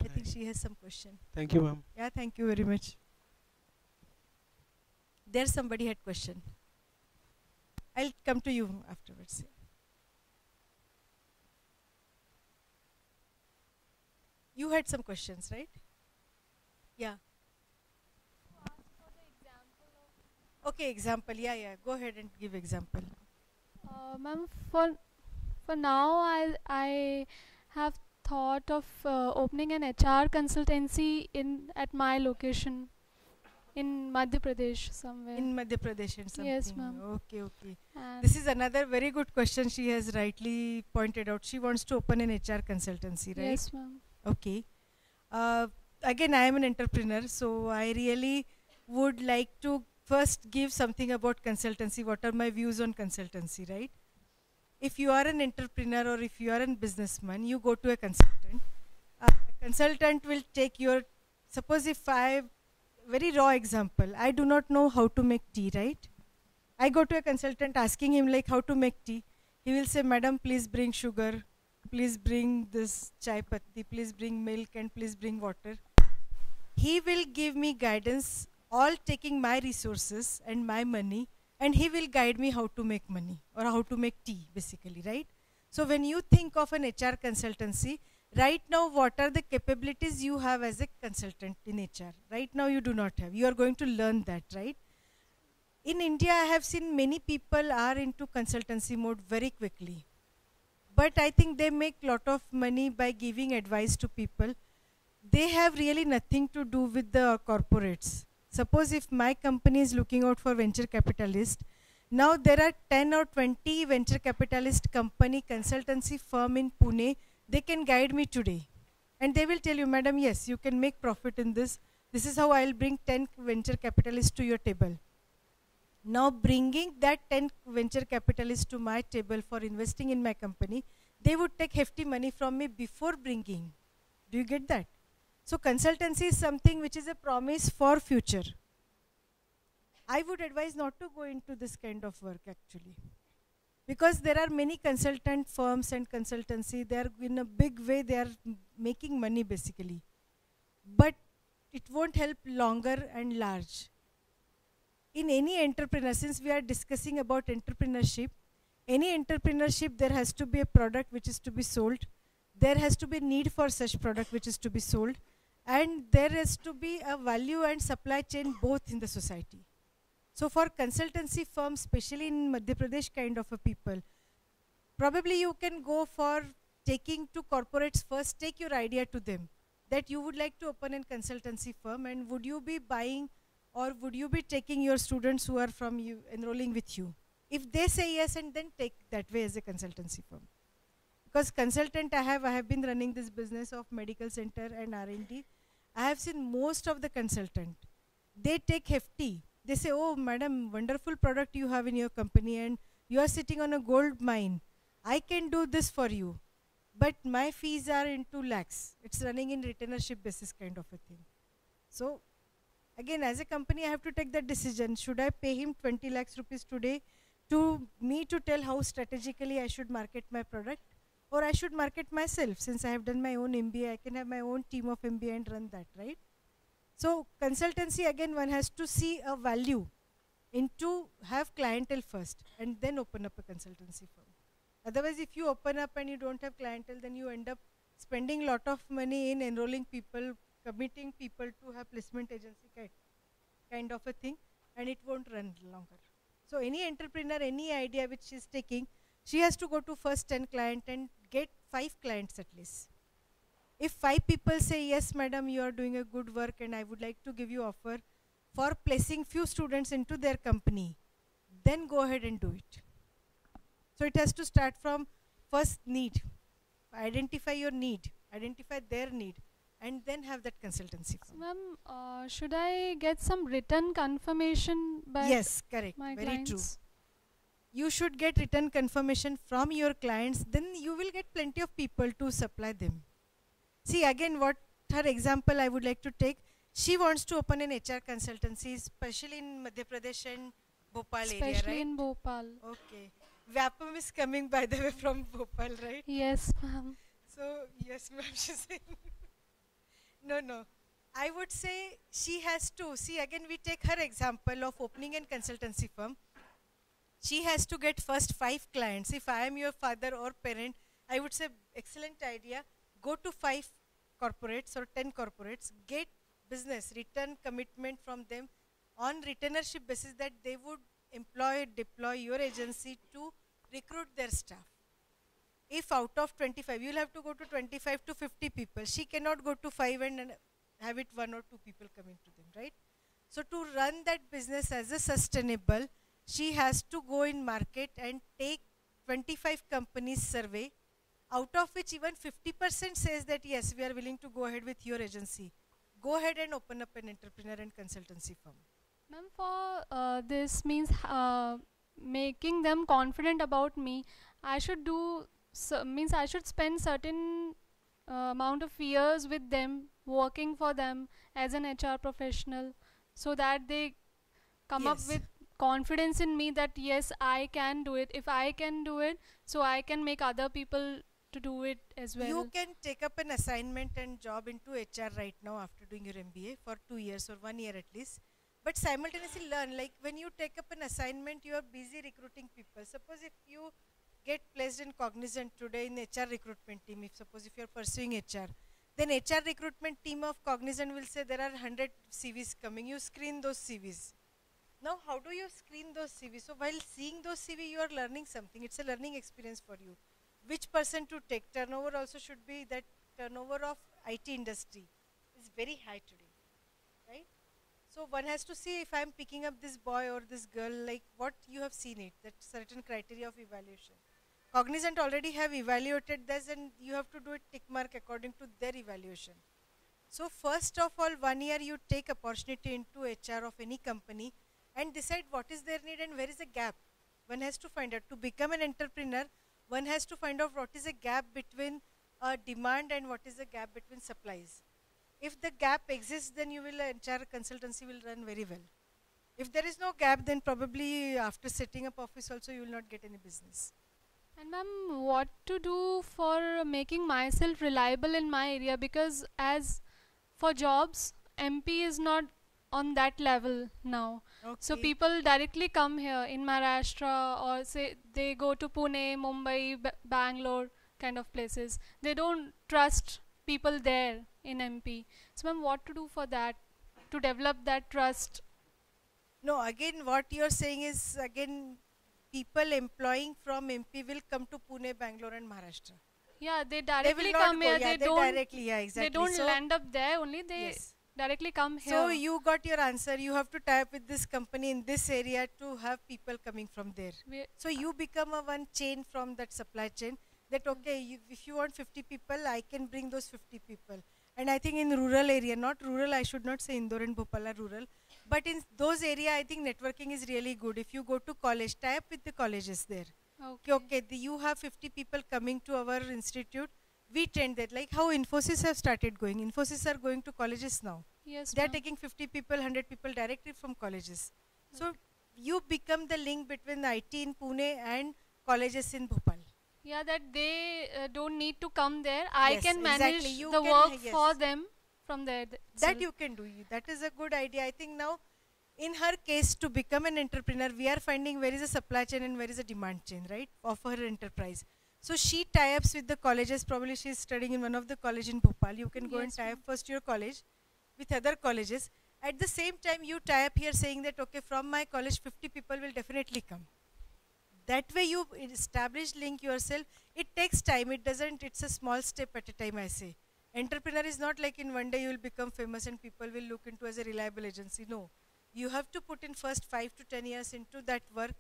S2: I think she has some question.
S6: Thank you, ma'am.
S2: Yeah, thank you very much. There somebody had question. I'll come to you afterwards. You had some questions, right? Yeah. Okay, example. Yeah, yeah. Go ahead and give example.
S3: Ma'am, for now, I have thought of opening an HR consultancy in at my location in Madhya Pradesh somewhere.
S2: In Madhya Pradesh and something.
S3: Yes, ma'am.
S2: Okay, okay.
S3: And
S2: This is another very good question she has rightly pointed out. She wants to open an HR consultancy, right?
S3: yes, ma'am.
S2: Okay. Again, I am an entrepreneur, so I really would like to first give something about consultancy. What are my views on consultancy, right? If you are an entrepreneur or if you are a businessman, you go to a consultant. A consultant will take your, suppose if I, very raw example, I do not know how to make tea, right? I go to a consultant asking him like how to make tea. He will say, madam, please bring sugar, please bring this chai patti, please bring milk and please bring water. He will give me guidance, all taking my resources and my money, and he will guide me how to make money or how to make tea basically, right? So when you think of an HR consultancy, right now what are the capabilities you have as a consultant in HR? Right now you do not have. You are going to learn that, right? In India, I have seen many people are into consultancy mode very quickly. But I think they make lot of money by giving advice to people. They have really nothing to do with the corporates. Suppose if my company is looking out for venture capitalists, now there are 10 or 20 venture capitalist company consultancy firm in Pune, they can guide me today. And they will tell you, madam, yes, you can make profit in this. This is how I'll bring 10 venture capitalists to your table. Now bringing that 10 venture capitalists to my table for investing in my company, they would take hefty money from me before bringing. Do you get that? So consultancy is something which is a promise for future. I would advise not to go into this kind of work actually. Because there are many consultant firms and consultancy, they are in a big way, they are making money basically. But it won't help longer and large. In any entrepreneur, since we are discussing about entrepreneurship, any entrepreneurship, there has to be a product which is to be sold. There has to be need for such product which is to be sold. And there has to be a value and supply chain both in the society. So for consultancy firms, especially in Madhya Pradesh kind of a people, probably you can go for taking to corporates first, take your idea to them that you would like to open a consultancy firm, and would you be buying or would you be taking your students who are from you enrolling with you? If they say yes, and then take that way as a consultancy firm. Because consultant I have been running this business of medical center and R&D. I have seen most of the consultant, they take hefty. They say, oh madam, wonderful product you have in your company and you are sitting on a gold mine. I can do this for you. But my fees are in 2 lakhs. It's running in retainership basis kind of a thing. So again, as a company, I have to take that decision. Should I pay him 20 lakhs rupees today to me to tell how strategically I should market my product? Or I should market myself. Since I have done my own MBA, I can have my own team of MBA and run that, right? So consultancy, again, one has to see a value into have clientele first and then open up a consultancy firm. Otherwise, if you open up and you don't have clientele, then you end up spending a lot of money in enrolling people, committing people to have placement agency kind of a thing, and it won't run longer. So any entrepreneur, any idea which she is taking, she has to go to first 10 clients and get 5 clients at least. If 5 people say, yes, madam, you are doing a good work and I would like to give you offer for placing few students into their company, then go ahead and do it. So it has to start from first need. Identify your need, identify their need, and then have that consultancy.
S3: So, ma'am, should I get some written confirmation by
S2: yes, correct,
S3: my
S2: very
S3: clients?
S2: true. You should get written confirmation from your clients, then you will get plenty of people to supply them. See, again, what her example I would like to take, she wants to open an HR consultancy, especially in Madhya Pradesh and Bhopal area, right?
S3: Especially in Bhopal.
S2: Okay. Vyapam is coming, by the way, from Bhopal, right?
S3: Yes, ma'am.
S2: So, yes, ma'am, she's saying. No. I would say she has to see, again we take her example of opening a consultancy firm. She has to get first 5 clients. If I am your father or parent, I would say excellent idea. Go to 5 corporates or 10 corporates, get business, return commitment from them on retainership basis that they would deploy your agency to recruit their staff. If out of 25, you'll have to go to 25 to 50 people. She cannot go to 5 and have it 1 or 2 people coming to them, right? So to run that business as a sustainable, she has to go in market and take 25 companies survey, out of which even 50% says that yes, we are willing to go ahead with your agency. Go ahead and open up an entrepreneur and consultancy firm.
S3: Ma'am, for this means making them confident about me, I should do, means I should spend certain amount of years with them, working for them as an HR professional, so that they come up
S2: Yes.
S3: with confidence in me that yes, I can do it. If I can do it, so I can make other people to do it as well.
S2: You can take up an assignment and job into HR right now after doing your MBA for 2 years or 1 year at least. But simultaneously learn, like when you take up an assignment, you are busy recruiting people. Suppose if you get placed in Cognizant today in HR recruitment team, if you are pursuing HR, then HR recruitment team of Cognizant will say there are 100 CVs coming. You screen those CVs. Now, how do you screen those CVs? So while seeing those CV, you are learning something. It's a learning experience for you. Which person to take? Turnover also should be that turnover of IT industry is very high today, right? So one has to see if I am picking up this boy or this girl, like what you have seen it, that certain criteria of evaluation. Cognizant already have evaluated this and you have to do it tick mark according to their evaluation. So first of all, 1 year you take opportunity into HR of any company and decide what is their need and where is the gap. One has to find out. To become an entrepreneur, one has to find out what is the gap between demand and what is the gap between supplies. If the gap exists, then you will HR consultancy will run very well. If there is no gap, then probably after setting up office also you will not get any business.
S3: And ma'am, what to do for making myself reliable in my area? Because as for jobs, MP is not on that level now.
S2: Okay.
S3: So people directly come here in Maharashtra, or say they go to Pune, Mumbai, Bangalore kind of places. They don't trust people there in MP. So ma'am, what to do for that, to develop that trust?
S2: No, again what you are saying is, again people employing from MP will come to Pune, Bangalore and Maharashtra.
S3: Yeah, they
S2: They
S3: directly
S2: will not
S3: come
S2: go,
S3: here.
S2: yeah,
S3: They don't
S2: directly, yeah, exactly.
S3: they don't
S2: So
S3: land up there only. They
S2: yes.
S3: directly come here.
S2: So you got your answer. You have to tie up with this company in this area to have people coming from there. So you become a one chain from that supply chain. That okay, if you want 50 people, I can bring those 50 people. And I think in rural area, not rural, I should not say Indore and Bhopal are rural, but in those area, I think networking is really good. If you go to college, tie up with the colleges there. Okay, you have 50 people coming to our institute. We train that, like how Infosys have started going. Infosys are going to colleges now.
S3: Yes,
S2: They are
S3: ma'am.
S2: taking 50 people, 100 people directly from colleges. So you become the link between IT in Pune and colleges in Bhopal.
S3: Yeah, that they don't need to come there. I
S2: Yes,
S3: can manage
S2: exactly. You
S3: the
S2: can
S3: work
S2: yes.
S3: for them from there.
S2: That you can do. That is a good idea. I think now, in her case, to become an entrepreneur, we are finding where is a supply chain and where is a demand chain, right, of her enterprise. So she tie-ups with the colleges. Probably she is studying in one of the college in Bhopal. You can go and
S3: Yes,
S2: tie up first your college with other colleges. At the same time, you tie up here saying that, okay, from my college, 50 people will definitely come. That way you establish link yourself. It takes time. It doesn't, it's a small step at a time, I say. Entrepreneur is not like in one day you will become famous and people will look into as a reliable agency. No. You have to put in first 5 to 10 years into that work.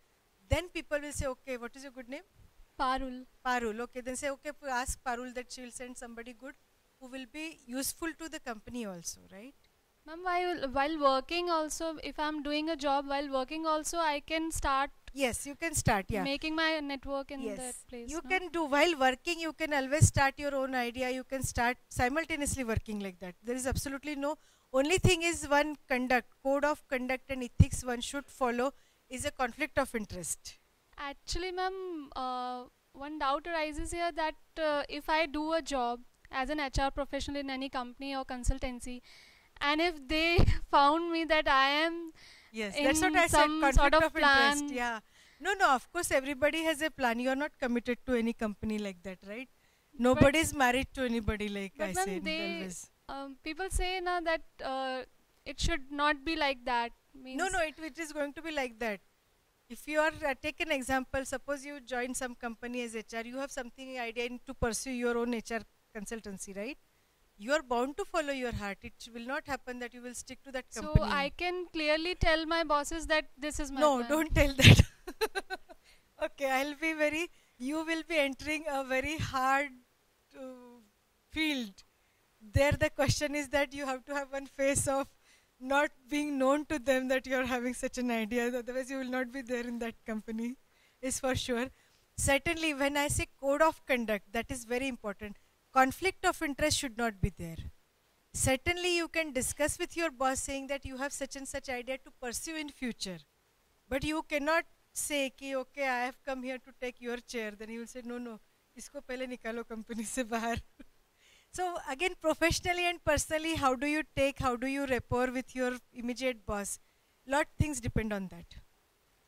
S2: Then people will say, okay, what is your good name?
S3: Parul.
S2: Parul. Okay, then say, okay, ask Parul that she will send somebody good who will be useful to the company also, right?
S3: Ma'am, while working also, if I'm doing a job while working also, I can start
S2: Yes, you can start, yeah.
S3: making my network in
S2: Yes,
S3: that place.
S2: you
S3: no?
S2: can do while working. You can always start your own idea. You can start simultaneously working like that. There is absolutely no. Only thing is one code of conduct and ethics one should follow is a conflict of interest.
S3: Actually, ma'am, one doubt arises here that if I do a job as an HR professional in any company or consultancy, and if they found me that I am
S2: Yes,
S3: in
S2: that's what I said,
S3: some
S2: conflict
S3: sort of
S2: interest.
S3: plan.
S2: Yeah. No, no, of course everybody has a plan. You are not committed to any company like that, right? Nobody is married to anybody, like I
S3: But ma'am,
S2: said
S3: they
S2: always.
S3: people say na that it should not be like that.
S2: No,
S3: Means
S2: no, it is going to be like that. If you are, take an example, suppose you join some company as HR, you have something idea to pursue your own HR consultancy, right? You are bound to follow your heart. It will not happen that you will stick to that
S3: so
S2: company.
S3: I can clearly tell my bosses that this is my
S2: No,
S3: plan.
S2: don't tell that. Okay, I'll be very, you will be entering a very hard uh, field. There the question is that you have to have one face of not being known to them that you are having such an idea, otherwise you will not be there in that company, is for sure. Certainly when I say code of conduct, that is very important. Conflict of interest should not be there. Certainly you can discuss with your boss saying that you have such and such idea to pursue in future, but you cannot say ki, okay, I have come here to take your chair, then you will say no, no, isko pehle nikalo company se bahar. So again, professionally and personally, how do you take, how do you rapport with your immediate boss? Lot things depend on that.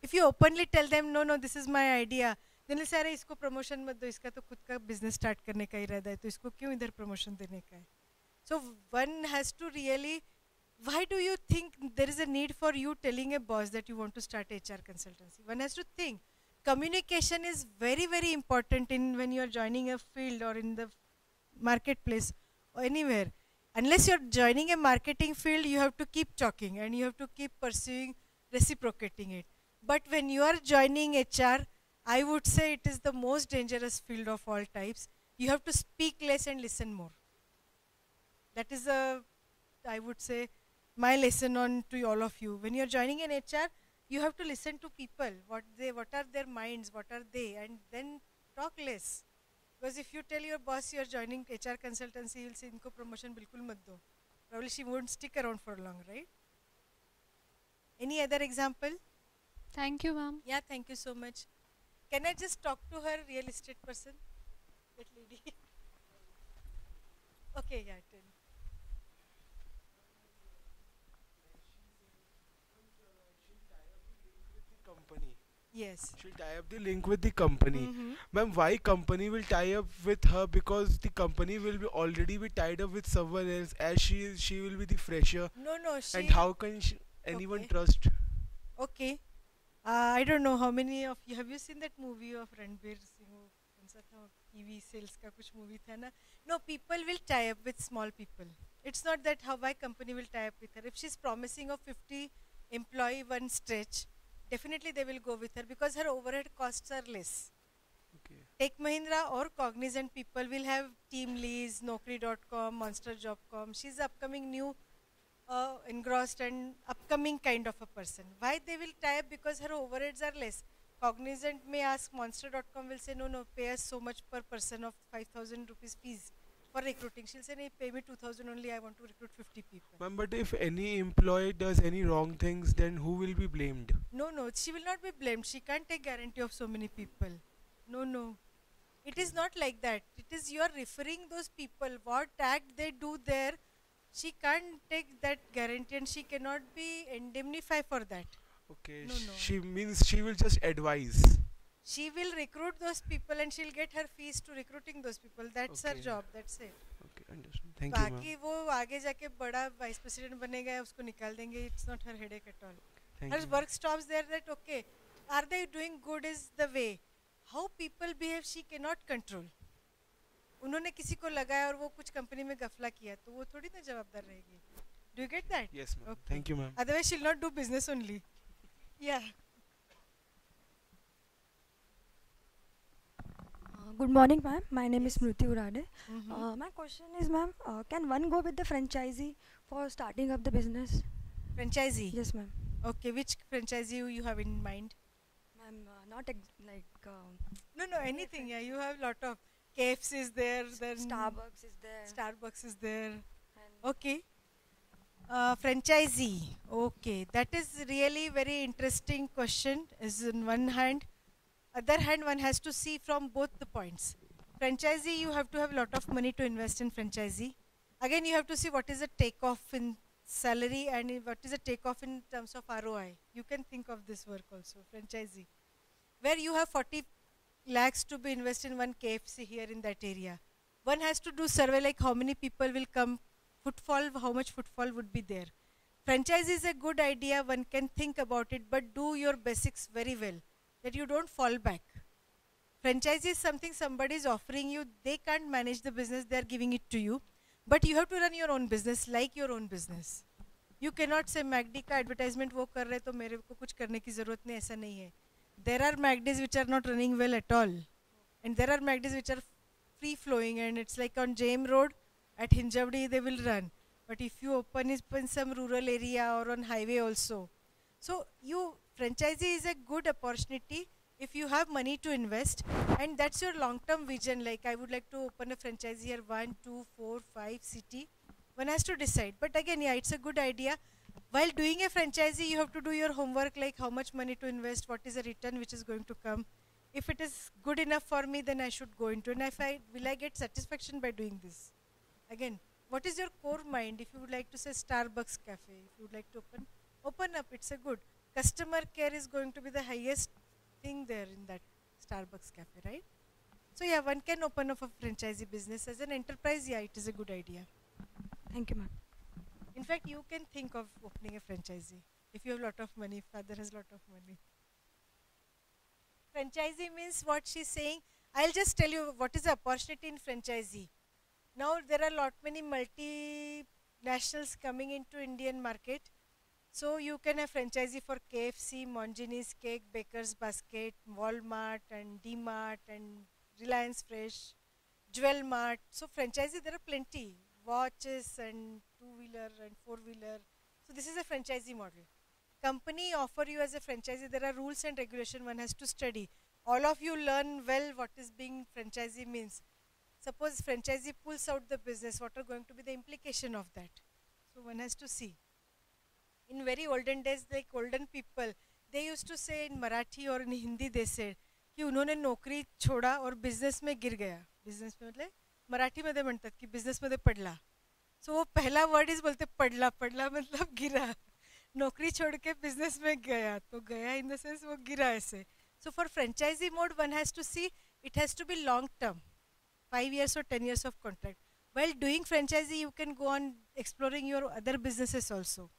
S2: If you openly tell them, no, no, this is my idea, then they'll say, अरे इसको promotion मत दो, इसका तो खुद का business start करने का इरादा है, तो इसको क्यों इधर promotion देने का है? So one has to really, why do you think there is a need for you telling a boss that you want to start HR consultancy? One has to think. Communication is very, very important in when you are joining a field or in the marketplace or anywhere. Unless you're joining a marketing field, you have to keep talking and you have to keep pursuing, reciprocating it. But when you are joining HR, I would say it is the most dangerous field of all types. You have to speak less and listen more. That is I would say, my lesson on to all of you. When you're joining an HR, you have to listen to people, what are their minds, what are they, and then talk less. Because if you tell your boss you're joining HR consultancy, he'll say, "Inko promotion bilkul mat do." Probably she won't stick around for long, right? Any other example?
S3: Thank you, ma'am.
S2: Yeah, thank you so much. Can I just talk to her, real estate person? That lady. Okay, yeah, tell.
S6: Company.
S2: Yes.
S6: She'll tie up the link with the company. Ma'am, why company will tie up with her? Because the company will be already be tied up with someone else, as she will be the fresher.
S2: No, no, she.
S6: And how can anyone
S2: Okay.
S6: trust?
S2: Okay. I don't know how many of you have you seen that movie of Ranbir Singh? कौन सा था TV sales का कुछ movie था ना? No, people will tie up with small people. It's not that how why company will tie up with her. If she's promising of 50 employee one stretch, definitely they will go with her because her overhead costs are less.
S6: Okay.
S2: Tech Mahindra or Cognizant people will have team leads, Naukri.com, Monster.com. She's upcoming new engrossed and upcoming kind of a person. Why they will tie up? Because her overheads are less. Cognizant may ask, Monster.com will say, no, no, pay us so much per person of 5,000 rupees fees for recruiting. She'll say, no, pay me 2,000 only, I want to recruit 50 people.
S6: Ma'am, but if any employee does any wrong things, then who will be blamed?
S2: No, no, she will not be blamed. She can't take guarantee of so many people. No, no. It is not like that. It is you are referring those people. What act they do there, she can't take that guarantee and she cannot be indemnified for that.
S6: Okay,
S2: No, no.
S6: she means she will just advise.
S2: She will recruit those people and she'll get her fees to recruiting those people. That's her
S6: Okay.
S2: job. That's it.
S6: Okay, understood. Thank you, ma'am.
S2: बाकी वो आगे जाके बड़ा vice president बनेगा उसको निकाल देंगे. It's not her headache at all.
S6: Thank
S2: Her
S6: you.
S2: work stops there. That okay, are they doing good is the way. How people behave she cannot control. उन्होंने किसी को लगाया और वो कुछ कंपनी में गफला किया तो वो थोड़ी ना जवाबदार रहेगी. Do you get that?
S6: Yes, ma'am.
S2: Okay.
S6: Thank you, ma'am.
S2: Otherwise she'll not do business only. Yeah.
S7: Good morning, ma'am. My name is Smriti Urade. My question is, ma'am, can one go with the franchisee for starting up the business?
S2: Franchisee.
S7: Yes, ma'am.
S2: Okay, which franchisee you have in mind?
S7: Ma'am, not like
S2: No, no, anything. Yeah, you have lot of KFC is there, then
S7: Starbucks is there.
S2: Starbucks is there.
S7: And
S2: Okay. Franchisee. Okay, that is really very interesting question. Is in one hand, other hand, one has to see from both the points. Franchisee, you have to have a lot of money to invest in franchisee. Again, you have to see what is the takeoff in salary and what is the takeoff in terms of ROI. You can think of this work also, franchisee, where you have 40 lakhs to be invested in one KFC here in that area. One has to do survey like how many people will come, footfall, how much footfall would be there. Franchise is a good idea, one can think about it, but do your basics very well, that you don't fall back. Franchise is something somebody is offering you, they can't manage the business, they are giving it to you. But you have to run your own business like your own business. You cannot say MACD का advertisement वो कर रहे तो मेरे को कुछ करने की ज़रूरत नहीं, ऐसा नहीं है. There are MACDs which are not running well at all. And there are MACDs which are free flowing and it's like on JM Road at Hinjawadi they will run. But if you open it in some rural area or on highway also. So franchisee is a good opportunity if you have money to invest and that's your long-term vision, like I would like to open a franchise here, 1, 2, 4, 5 city, one has to decide. But again, yeah, it's a good idea. While doing a franchisee, you have to do your homework, like how much money to invest, what is the return which is going to come. If it is good enough for me, then I should go into it. And will I get satisfaction by doing this? Again, what is your core mind? If you would like to say Starbucks cafe, if you would like to open up, it's a good. Customer care is going to be the highest thing there in that Starbucks cafe, right? So yeah, one can open up a franchisee business as an enterprise. Yeah, it is a good idea.
S7: Thank you, ma'am.
S2: In fact, you can think of opening a franchisee if you have a lot of money, if father has a lot of money. Franchisee means what she's saying. I'll just tell you what is the opportunity in franchisee. Now there are many multinationals coming into Indian market. So you can have franchisee for KFC, Monginis Cake, Baker's Basket, Walmart and D-Mart and Reliance Fresh, Jewel Mart. So franchisee there are plenty, watches and two-wheeler and four-wheeler. So this is a franchisee model. Company offer you as a franchisee, there are rules and regulation one has to study. All of you learn well what is being franchisee means. Suppose franchisee pulls out the business, what are going to be the implication of that? So one has to see. In very olden days, like olden people, they used to say in Marathi or in Hindi, they said कि उन्होंने नौकरी छोड़ा और business में गिर गया. Business में मतलब मराठी मध्ये म्हणतात की बिजनेस मध्ये पडला. सो वो पहला वर्ड इज बोलते पडला, पडला मतलब गिरा. नौकरी छोड़ के बिजनेस में गया, तो गया इन द सेंस वो गिरा ऐसे. So for franchisee mode, one has to see it has to be long term, 5 years or 10 years of contract. While doing franchisee, you can go on exploring your other businesses also.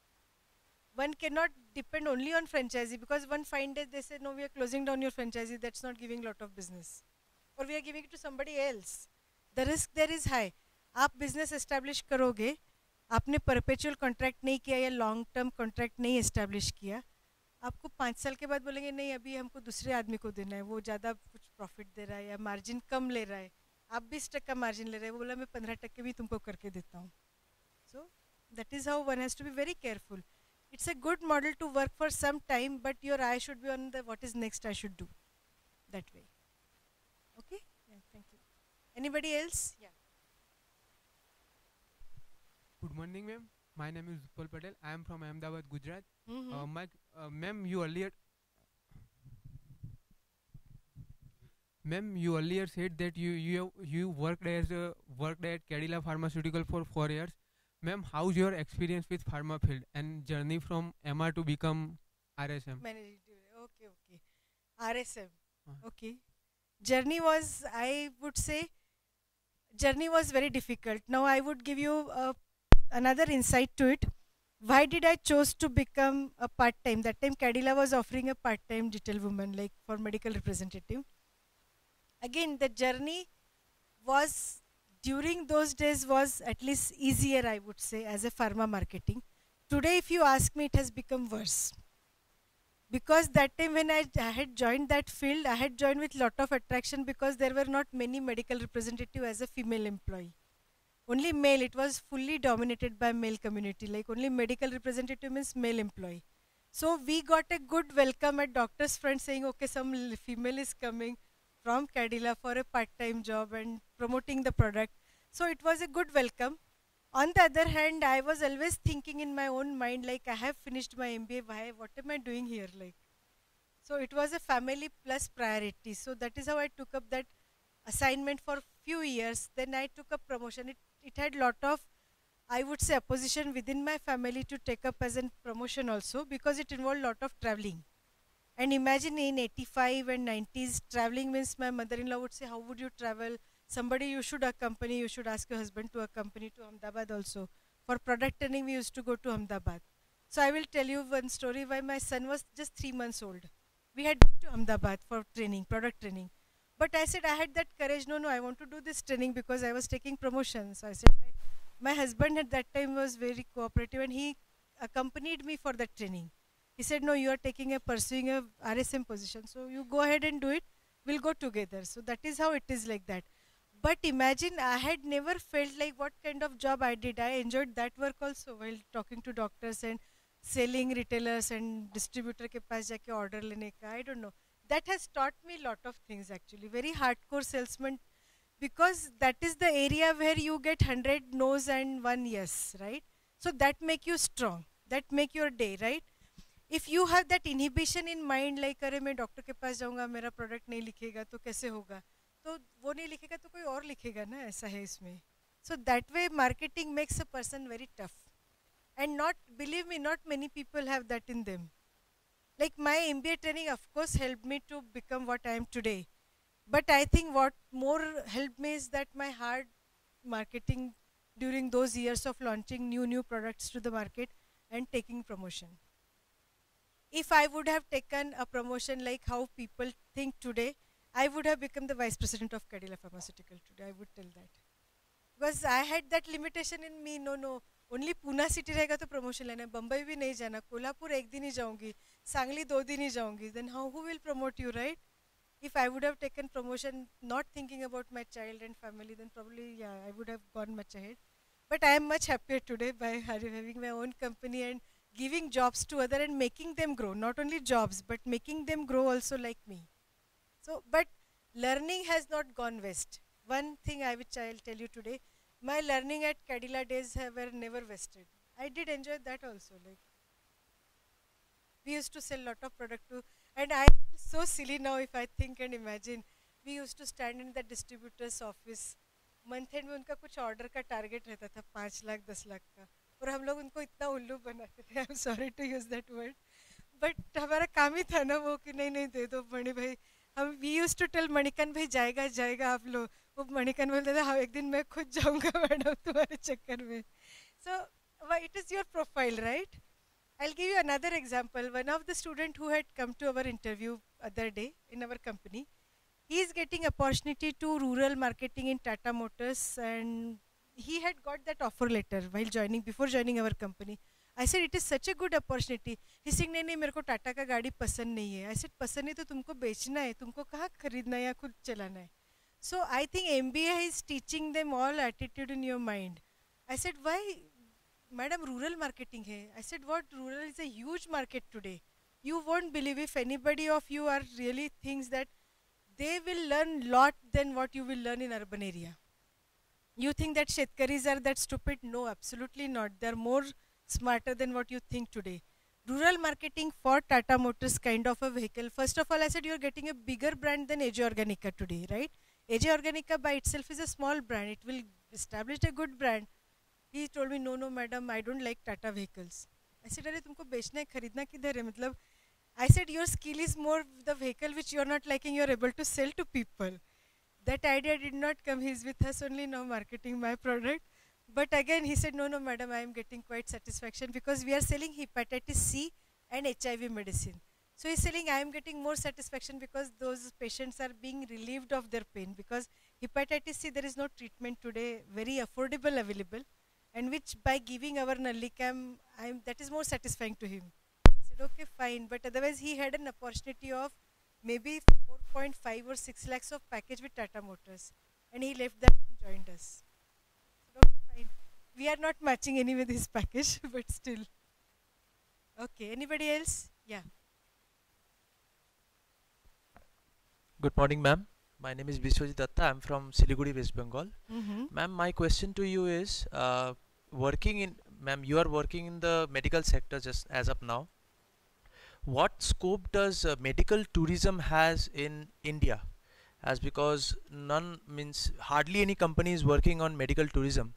S2: One cannot depend only on franchisee because one fine day they say, no, we are closing down your franchisee, that's not giving lot of business. Or we are giving it to somebody else. The risk there is high. आप business establish करोगे, आपने perpetual contract नहीं किया या long term contract नहीं establish किया, आपको 5 साल के बाद बोलेंगे नहीं अभी हमको दूसरे आदमी को देना है, वो ज़्यादा कुछ profit दे रहा है या margin कम ले रहा है, आप 20% margin ले रहे हैं, वो बोला मैं 15% भी तुमको करके देता हूँ. So that is how one has to be very careful. It's a good model to work for some time, but your eye should be on the what is next I should do. That way. Okay? Yeah, thank you. Anybody else? Yeah.
S5: Good morning, ma'am. My name is Upal Patel. I am from Ahmedabad, Gujarat.
S2: Mm-hmm.
S5: Ma'am, you earlier said that you worked at Cadila Pharmaceutical for 4 years. Ma'am, how's your experience with pharma field and journey from MR to become RSM?
S2: Okay. RSM. Okay. Journey was, I would say, very difficult. Now I would give you another insight to it. Why did I chose to become a part-time? That time Cadila was offering a part-time detail woman, like for medical representative. Again, the journey was during those days was at least easier, I would say, as a pharma marketing. Today, if you ask me, it has become worse. Because that time when I had joined that field, I had joined with lot of attraction because there were not many medical representatives as a female employee. Only male, it was fully dominated by male community, like only medical representative means male employee. So we got a good welcome at doctor's front saying, okay, some female is coming from Cadila for a part-time job and promoting the product. So it was a good welcome. On the other hand, I was always thinking in my own mind, like I have finished my MBA, what am I doing here? Like, so it was a family plus priority. So that is how I took up that assignment for few years. Then I took up promotion. It had lot of I would say, opposition within my family to take up as a promotion also, because it involved lot of traveling. And imagine in 85 and 90s, traveling means my mother-in-law would say, how would you travel? Somebody you should accompany, you should ask your husband to accompany to Ahmedabad also. For product training, we used to go to Ahmedabad. So I will tell you one story why my son was just 3 months old. We had been to Ahmedabad for training, product training. But I said I had that courage, no, I want to do this training because I was taking promotion. So I said, my husband at that time was very cooperative and he accompanied me for that training. He said, no, you are pursuing a RSM position. So you go ahead and do it. We'll go together. So that is how it is like that. But imagine I had never felt like what kind of job I did. I enjoyed that work also while talking to doctors and selling retailers and distributor ke paas jaake order lene ka. I don't know. That has taught me lot of things actually. Very hardcore salesman, because that is the area where you get 100 no's and 1 yes, right? So that make you strong. That make your day, right? If you have that inhibition in mind, like अरे मैं doctor के पास जाऊंगा मेरा product नहीं लिखेगा तो कैसे होगा, तो वो नहीं लिखेगा तो कोई और लिखेगा ना, ऐसा है इसमें. So that way marketing makes a person very tough, and not, believe me, not many people have that in them. Like my MBA training of course helped me to become what I am today, but I think what more helped me is that my hard marketing during those years of launching new products to the market and taking promotion. If I would have taken a promotion like how people think today, I would have become the vice president of Cadila Pharmaceutical today, I would tell that. Because I had that limitation in me, no, only Pune city रहेगा तो promotion लेना है, Bombay भी नहीं जाना, कोल्हापुर एक दिन ही जाऊंगी, सांगली 2 दिन ही जाऊंगी, then who will promote you, right? If I would have taken promotion not thinking about my child and family, then probably, yeah, I would have gone much ahead. But I am much happier today by having my own company and giving jobs to other and making them grow. Not only jobs, but making them grow also like me. So, but learning has not gone waste. One thing which I will tell you today, my learning at Cadila days were never wasted. I did enjoy that also. Like, we used to sell lot of product to, and I feel so silly now if I think and imagine. We used to stand in the distributor's office. Month end में उनका कुछ order का target रहता था 5 लाख 10 लाख का, और हम लोग उनको इतना उल्लू बनाते थे. I'm sorry to use that word, but हमारा काम ही था ना वो कि नहीं दे दो मणि भाई. हम we used to tell मणिकन भाई जाएगा आप लोग, वो मणिकन बोलते थे हाँ एक दिन मैं खुद जाऊंगा मैडम तुम्हारे चक्कर में. So it is your profile, right? I'll give you another example. One of the student who had come to our interview other day in our company, he is getting opportunity to rural marketing in Tata Motors, and he had got that offer letter while before joining our company. I said it is such a good opportunity. He said नहीं मेरे को टाटा का गाड़ी पसंद नहीं है. I said पसंद नहीं तो तुमको बेचना है, तुमको कहाँ खरीदना है या खुद चलाना है. So I think MBA is teaching them all attitude in your mind. I said why, madam, rural marketing hai. I said what, rural is a huge market today. You won't believe if anybody of you are really thinks that they will learn lot than what you will learn in urban area. You think that Shetkaris are that stupid? No, absolutely not. They are more smarter than what you think today. Rural marketing for Tata Motors kind of a vehicle. First of all, I said you are getting a bigger brand than AJ Organica today, right? AJ Organica by itself is a small brand. It will establish a good brand. He told me, no, madam, I don't like Tata vehicles. I said, अरे तुमको बेचना है, खरीदना किधर है? मतलब, I said, your skill is more the vehicle which you are not liking, you are able to sell to people. That idea did not come. He is with us only now marketing my product. But again, he said, no, madam, I am getting quite satisfaction because we are selling hepatitis C and HIV medicine. So he's selling, I am getting more satisfaction because those patients are being relieved of their pain, because hepatitis C, there is no treatment today, very affordable available, and which by giving our Nallikam, that is more satisfying to him. I said, okay, fine, but otherwise he had an opportunity of maybe 4.5 or 6 lakhs of package with Tata Motors, and he left that and joined us. I said, okay, fine. We are not matching any with his package, but still. Okay, anybody else? Yeah.
S8: Good morning, ma'am. My name is Biswajit Datta. I'm from Siliguri, West Bengal. Ma'am, my question to you is, ma'am, you are working in the medical sector just as of now. What scope does medical tourism has in India? as because none means hardly any company is working on medical tourism.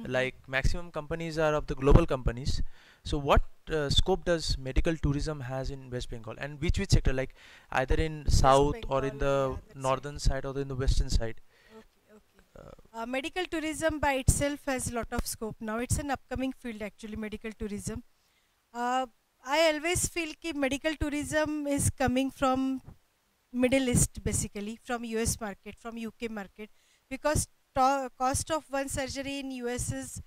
S8: Like maximum companies are of the global companies. So what scope does medical tourism has in West Bengal, and which sector, like either in south or in the northern side or in the western side?
S2: Okay, okay. Medical tourism by itself has a lot of scope now. It's an upcoming field actually, medical tourism. Uh, I always feel that medical tourism is coming from Middle East basically, from US market, from UK market, because cost of one surgery in US is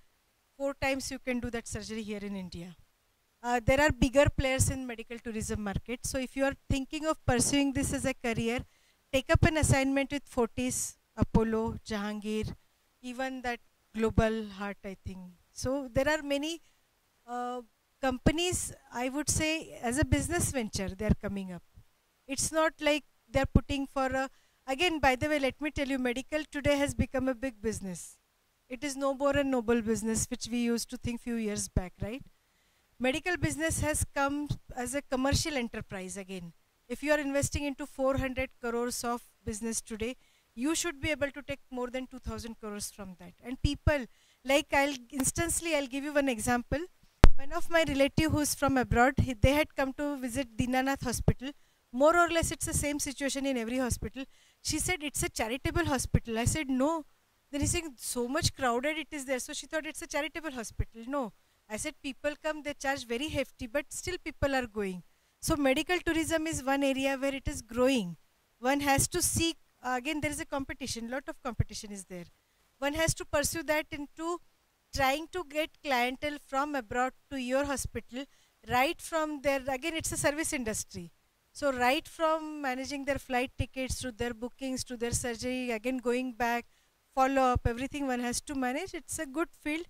S2: 4 times you can do that surgery here in India. There are bigger players in medical tourism market. So if you are thinking of pursuing this as a career, take up an assignment with Fortis, Apollo, Jahangir, even that Global Heart, I think. So there are many companies, I would say, as a business venture, they are coming up. It's not like they're putting for a, again, by the way, let me tell you, medical today has become a big business. It is no more a noble business, which we used to think few years back, right? Medical business has come as a commercial enterprise again. If you are investing into 400 crores of business today, you should be able to take more than 2000 crores from that. And people, like I'll give you one example. One of my relative who's from abroad, they had come to visit Dinanath Hospital. More or less it's the same situation in every hospital. She said it's a charitable hospital. I said no. Then he said so much crowded it is there. So she thought it's a charitable hospital. No. I said people come, they charge very hefty, but still people are going. So medical tourism is one area where it is growing. One has to seek, again there is a competition, lot of competition is there. One has to pursue that into trying to get clientele from abroad to your hospital, right from there, again it's a service industry. So right from managing their flight tickets to their bookings to their surgery, again going back, follow up, everything one has to manage. It's a good field.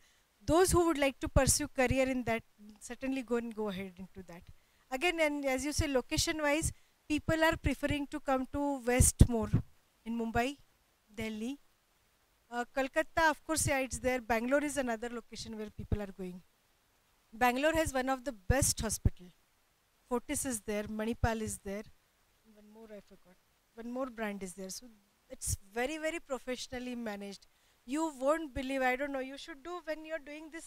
S2: Those who would like to pursue career in that, certainly go ahead into that. Again, and as you say, location wise, people are preferring to come to West more, in Mumbai, Delhi. Kolkata, of course, yeah, it's there. Bangalore is another location where people are going. Bangalore has one of the best hospital. Fortis is there, Manipal is there. One more I forgot. One more brand is there. So it's very, very professionally managed. You won't believe, I don't know, you should do, when you're doing this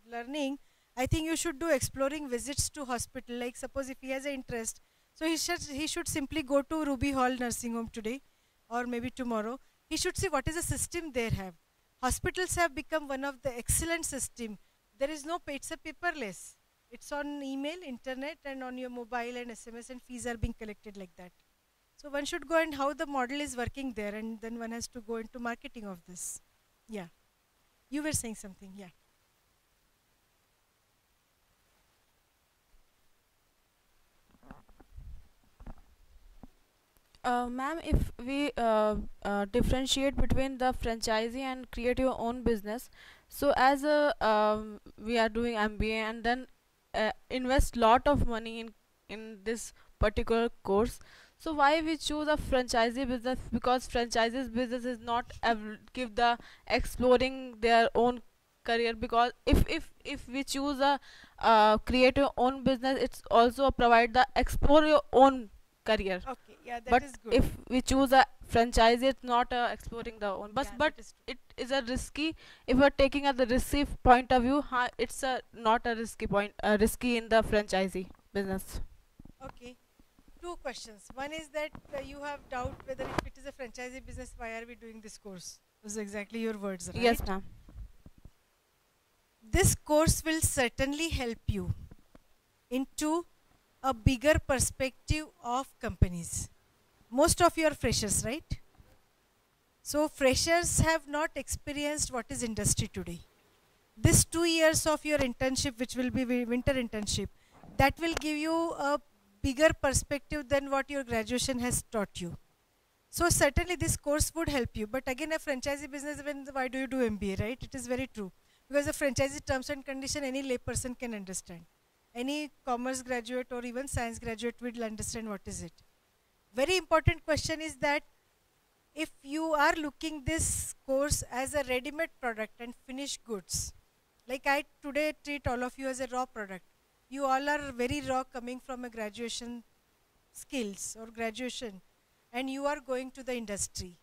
S2: learning, I think you should do exploring visits to hospital. Like suppose if he has an interest, so he should simply go to Ruby Hall nursing home today or maybe tomorrow. He should see what is the system they have. Hospitals have become one of the excellent system. There is no pay, it's a paperless. It's on email, internet and on your mobile and SMS, and fees are being collected like that. So one should go and how the model is working there, and then one has to go into marketing of this. Yeah. You were saying something, yeah.
S4: Ma'am, if we differentiate between the franchisee and create your own business, so as a we are doing MBA and then invest lot of money in this particular course. So why we choose a franchisee business? Because franchises business is not give the exploring their own career. Because if we choose a create your own business, it's also provide the explore your own career.
S2: Okay, yeah, that
S4: But
S2: is good.
S4: if we choose a franchise, it's not exploring the own. But
S2: Yeah,
S4: but
S2: that is true.
S4: it is a risky. If we're taking at the risky point of view, it's a not a risky point. Risky in the franchisee business.
S2: Okay. Two questions. One is that you have doubt whether if it is a franchisee business, why are we doing this course? Those are exactly your words, right?
S4: Yes, ma'am.
S2: This course will certainly help you into a bigger perspective of companies. Most of you are freshers, right? So freshers have not experienced what is industry today. This 2 years of your internship, which will be winter internship, that will give you a bigger perspective than what your graduation has taught you. So certainly this course would help you. But again, a franchisee business, why do you do MBA, right? It is very true. Because the franchisee terms and condition, any lay person can understand. Any commerce graduate or even science graduate will understand what is it. Very important question is that if you are looking this course as a ready-made product and finished goods, like I today treat all of you as a raw product. You all are very raw coming from a graduation skills or graduation. and you are going to the industry.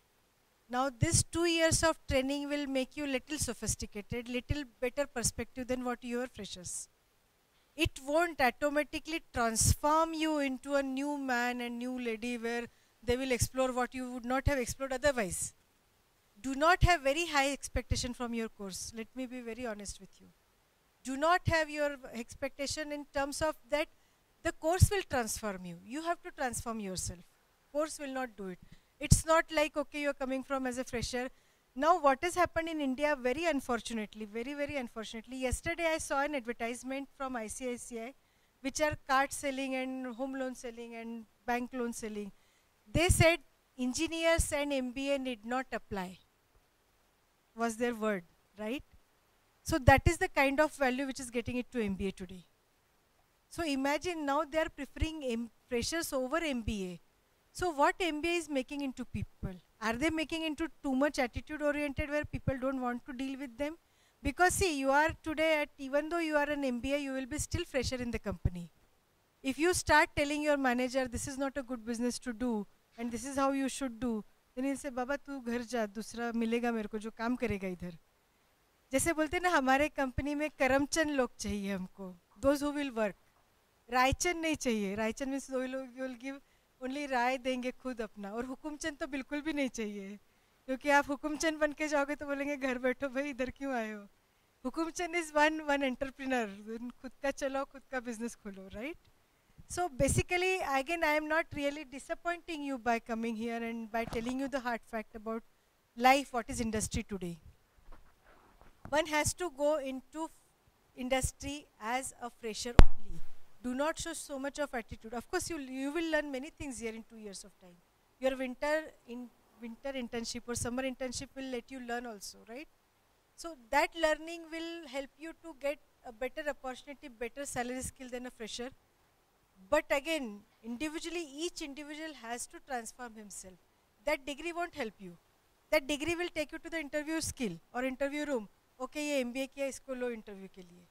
S2: Now this 2 years of training will make you little sophisticated, little better perspective than what you are freshers. It won't automatically transform you into a new man and new lady where they will explore what you would not have explored otherwise. Do not have very high expectation from your course. Let me be very honest with you. Do not have your expectation in terms of that the course will transform you. You have to transform yourself. Course will not do it. It's not like, okay, you're coming from as a fresher. Now what has happened in India, very unfortunately, very, very unfortunately, yesterday I saw an advertisement from ICICI, which are card selling and home loan selling and bank loan selling. They said engineers and MBA need not apply, was their word, right? So that is the kind of value which is getting it to MBA today. So imagine now they are preferring freshers over MBA. So what MBA is making into people? Are they making into too much attitude oriented where people don't want to deal with them? Because see, you are today at, even though you are an MBA, you will be still fresher in the company. If you start telling your manager, this is not a good business to do, and this is how you should do, then he'll say, Baba तू घर जा, दूसरा मिलेगा मेरे को जो काम करेगा इधर. जैसे बोलते हैं ना, हमारे कंपनी में करमचंद लोग चाहिए हमको, those who will work. Raichand नहीं चाहिए. रायचंद means those लोग will give only राय देंगे खुद अपना, और हुकुमचंद तो बिल्कुल भी नहीं चाहिए, क्योंकि आप हुकुमचंद बन के जाओगे तो बोलेंगे घर बैठो भाई, इधर क्यों आए हो. हुकुमचंद is one entrepreneur, खुद का चलाओ, खुद का business खोलो, right? So basically, again, I am not really disappointing you by coming here and by telling you the hard fact about life, what is industry today. One has to go into industry as a fresher only. Do not show so much of attitude. Of course, you will learn many things here in 2 years of time. Your winter internship or summer internship will let you learn also, right? So that learning will help you to get a better opportunity, better salary skill than a fresher. But again, individually, each individual has to transform himself. That degree won't help you. That degree will take you to the interview skill or interview room. Okay, ये MBA किया, इसको लो interview के लिए.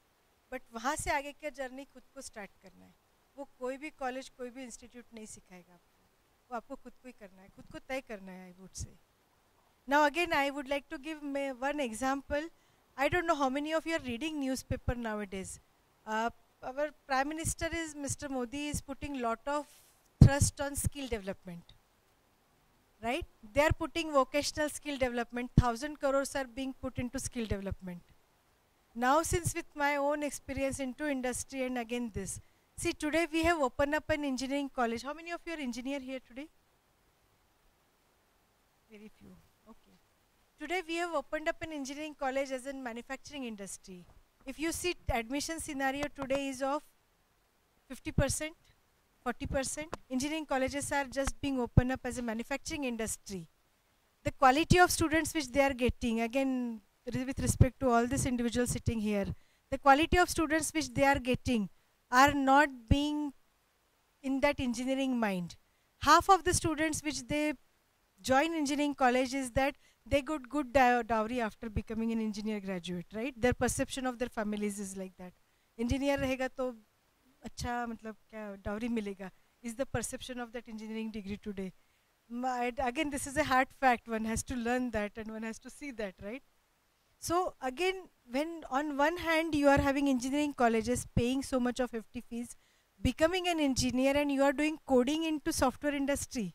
S2: But वहाँ से आगे का journey खुद को स्टार्ट करना है. वो कोई भी कॉलेज, कोई भी इंस्टीट्यूट नहीं सिखाएगा आपको. वो आपको खुद को ही करना है, खुद को तय करना है, I would say. Now again, I would like to give one example. I don't know how many of you are reading newspaper nowadays. Our Prime Minister is, Mr. Modi is putting lot of thrust on skill development. Right? They are putting vocational skill development. 1,000 crores are being put into skill development. Now since with my own experience into industry and again this. See, today we have opened up an engineering college. How many of you are engineer here today? Very few. Okay. Today we have opened up an engineering college as in manufacturing industry. If you see admission scenario today is of 50%, 40%. Engineering colleges are just being opened up as a manufacturing industry. The quality of students which they are getting, again with respect to all these individuals sitting here, the quality of students which they are getting are not being in that engineering mind. Half of the students which they join engineering college is that they got good dowry after becoming an engineer graduate, right? Their perception of their families is like that. Engineer रहेगा तो अच्छा मतलब क्या dowry मिलेगा is the perception of that engineering degree today. Again, this is a hard fact. One has to learn that and one has to see that, right? So again, when on one hand you are having engineering colleges paying so much of FT fees, becoming an engineer and you are doing coding into software industry.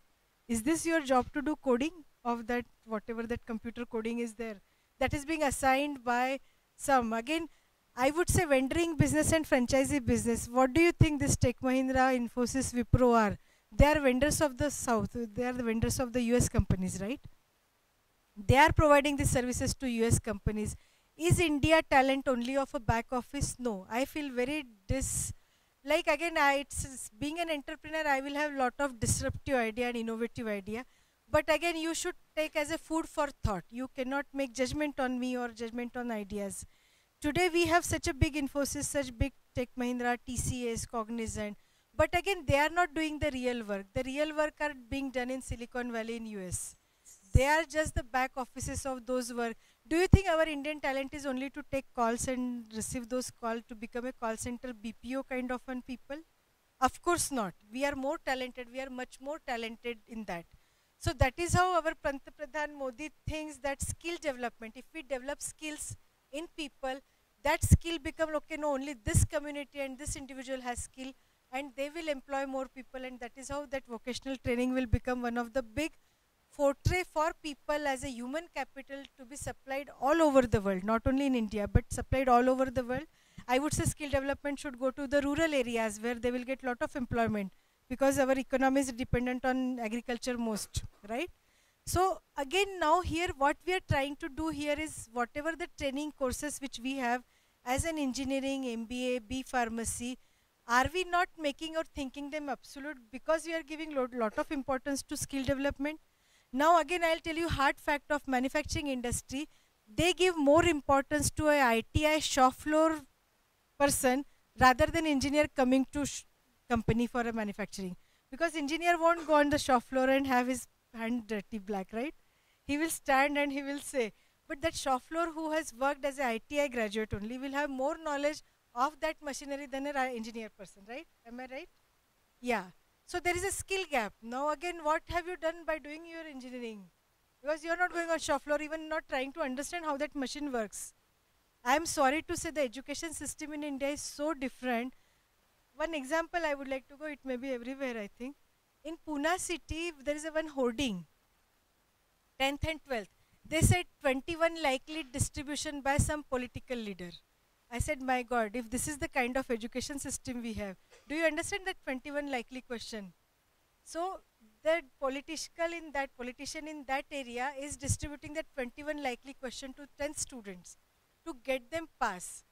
S2: Is this your job to do coding of that, whatever that computer coding is there? That is being assigned by some. Again, I would say vendoring business and franchisee business. What do you think this Tech Mahindra, Infosys, Wipro are? They are vendors of the South. They are the vendors of the US companies, right? They are providing the services to US companies. Is India talent only of a back office? No. I feel very like again, it's being an entrepreneur, I will have lot of disruptive idea and innovative idea. But again, you should take as a food for thought. You cannot make judgment on me or judgment on ideas. Today we have such a big Infosys, such big Tech Mahindra, TCS, Cognizant. But again, they are not doing the real work. The real work are being done in Silicon Valley in US. They are just the back offices of those work. Do you think our Indian talent is only to take calls and receive those calls to become a call center BPO kind of people? Of course not. We are more talented. We are much more talented in that. So that is how our Pranta Pradhan Modi thinks that skill development, if we develop skills in people, that skill become, okay, no, only this community and this individual has skill, and they will employ more people, and that is how that vocational training will become one of the big forte for people as a human capital to be supplied all over the world, not only in India, but supplied all over the world. I would say skill development should go to the rural areas where they will get lot of employment, because our economy is dependent on agriculture most, right? So again, now here what we are trying to do here is whatever the training courses which we have as an engineering, MBA, B pharmacy, are we not making or thinking them absolute, because we are giving lot of importance to skill development. Now again, I'll tell you hard fact of manufacturing industry, they give more importance to a ITI shop floor person rather than engineer coming to company for a manufacturing, because engineer won't go on the shop floor and have his hand dirty black, right? He will stand and he will say, but that shop floor who has worked as a ITI graduate only will have more knowledge of that machinery than an engineer person, right? Am I right? Yeah. So there is a skill gap. Now again, what have you done by doing your engineering? Because you are not going on shop floor, even not trying to understand how that machine works. I am sorry to say the education system in India is so different. One example I would like to go, it may be everywhere I think. In Pune city, there is a one hoarding, 10th and 12th. They said 21 likely distribution by some political leader. I said, my God, if this is the kind of education system we have, do you understand that 21 likely question? So the politician in that area is distributing that 21 likely question to 10 students to get them pass.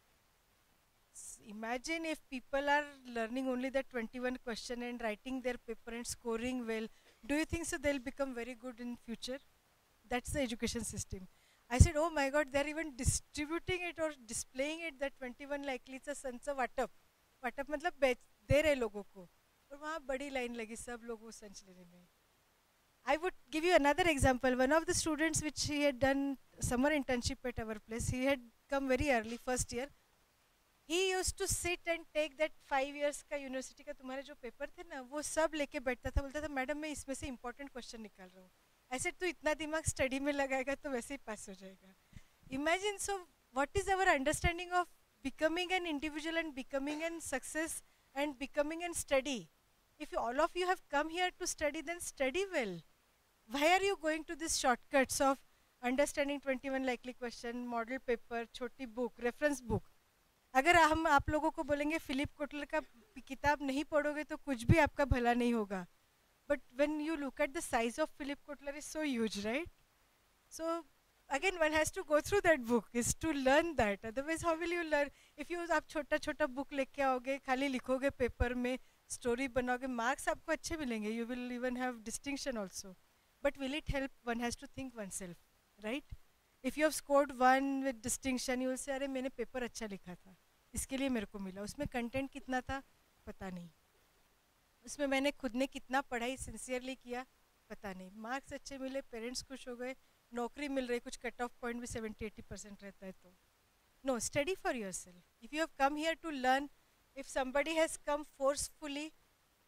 S2: Imagine if people are learning only that 21 question and writing their paper and scoring well, do you think so they'll become very good in future? That's the education system. I said, oh my God, they're even distributing it or displaying it, that 21 likely it's a sense of वाटप. वाटप मतलब दे रहे लोगों को, और वहाँ बड़ी line लगी सब लोग वो संच लेने में. I would give you another example. One of the students which he had done summer internship at our place, he had come very early, first year. He used to sit and take that 5 years का university का तुम्हारे जो paper थे ना, वो सब लेके बैठता था, बोलता था मैडम मैं इसमें से इम्पोर्टेंट क्वेश्चन निकाल रहा हूँ. ऐसे तो इतना दिमाग स्टडी में लगाएगा तो वैसे ही पास हो जाएगा. Imagine, so what is our understanding of becoming an individual and becoming an success and becoming an study? If all of you have come here to study, then study well. Why are you going to these shortcuts of understanding 21 likely question, model paper, छोटी book, reference book? अगर हम आप लोगों को बोलेंगे Philip Kotler का किताब नहीं पढ़ोगे तो कुछ भी आपका भला नहीं होगा. But when you look at the size of Philip Kotler is so huge, right? So again, one has to go through that book is to learn that. Otherwise, how will you learn? If you आप छोटा छोटा book लेके आओगे, खाली लिखोगे paper में, story बनाओगे, marks आपको अच्छे मिलेंगे. You will even have distinction also. But will it help? One has to think oneself, right? If you have scored 1 with distinction, you will say, अरे मैंने paper अच्छा लिखा था, इसके लिए मेरे को मिला. उसमें content कितना था, पता नहीं. उसमें मैंने खुद ने कितना पढ़ाई सिंसियरली किया, पता नहीं. मार्क्स अच्छे मिले, पेरेंट्स खुश हो गए, नौकरी मिल रही, कुछ कट ऑफ पॉइंट भी 70-80% रहता है. तो no, study for yourself. If you have come here to learn, if somebody has come forcefully,